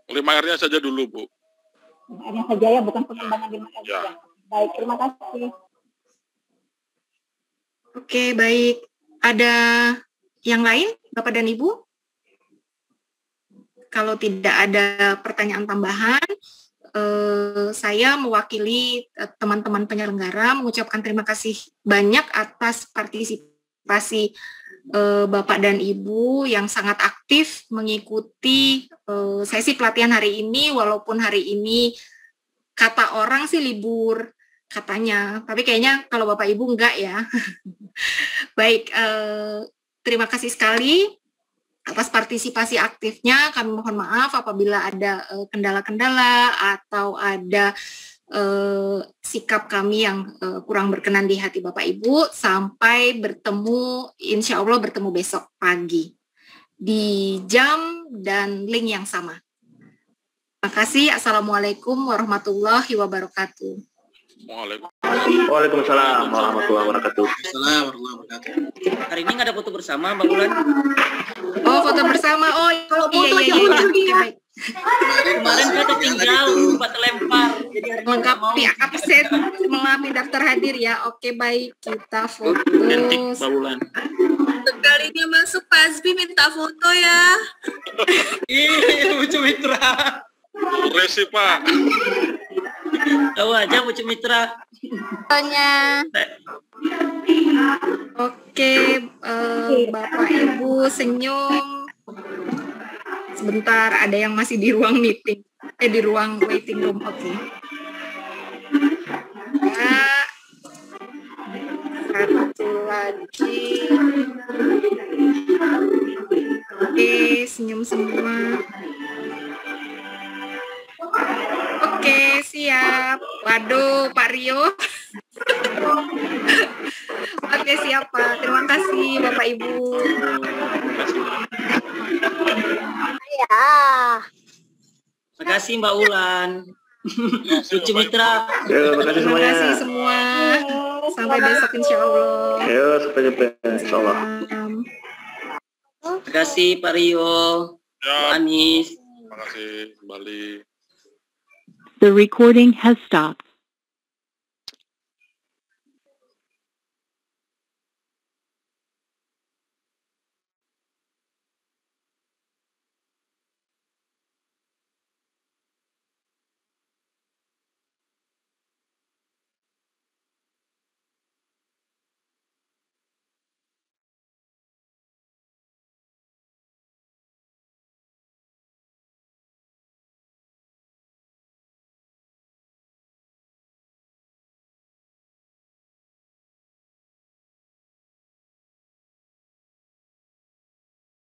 5R-nya saja dulu Bu. 5R-nya saja ya, bukan pengembangan 5R ya. Baik, terima kasih. Oke, baik. Ada yang lain, Bapak dan Ibu? Kalau tidak ada pertanyaan tambahan, saya mewakili teman-teman penyelenggara mengucapkan terima kasih banyak atas partisipasi Bapak dan Ibu yang sangat aktif mengikuti sesi pelatihan hari ini, walaupun hari ini kata orang sih libur katanya, tapi kayaknya kalau Bapak Ibu enggak ya. Baik, terima kasih sekali atas partisipasi aktifnya. Kami mohon maaf apabila ada kendala-kendala atau ada sikap kami yang kurang berkenan di hati Bapak Ibu. Sampai bertemu, insya Allah bertemu besok pagi di jam dan link yang sama. Terima kasih. Assalamualaikum warahmatullahi wabarakatuh. Waalaikumsalam warahmatullahi wabarakatuh. Hari ini nggak ada foto bersama, Mbak Ulan? Oh, foto bersama. Oh, Kalau iya. foto Oke, baik. Kemarin Kata tinggal buat lempar. Jadi hari ini nggak mau. Melengkapi absen, melengkapi daftar hadir ya. Oke, baik, kita foto. Identik Mbak Wulan. Sekalinya masuk Pak Azbi minta foto ya. Ih, lucu Mitra. Boleh sih, Pak. Tahu aja Bu Mitra. Fotonya. Oke, Bapak Ibu senyum. Sebentar, ada yang masih di ruang meeting. Di ruang waiting room. Oke. Nah, satu lagi. Oke, senyum semua. Oke, siap. Waduh, Pak Rio. Oke, siap Pak. Terima kasih Bapak Ibu. Ya. Terima kasih Mbak Wulan. Lucu Mitra. Ya, makasih Terima semuanya. kasih semua. Sampai besok insya Allah. Ya, sampai jumpa insya Allah. Terima kasih Pak Rio. Ya, Pak Anis. terima kasih kembali. The recording has stopped.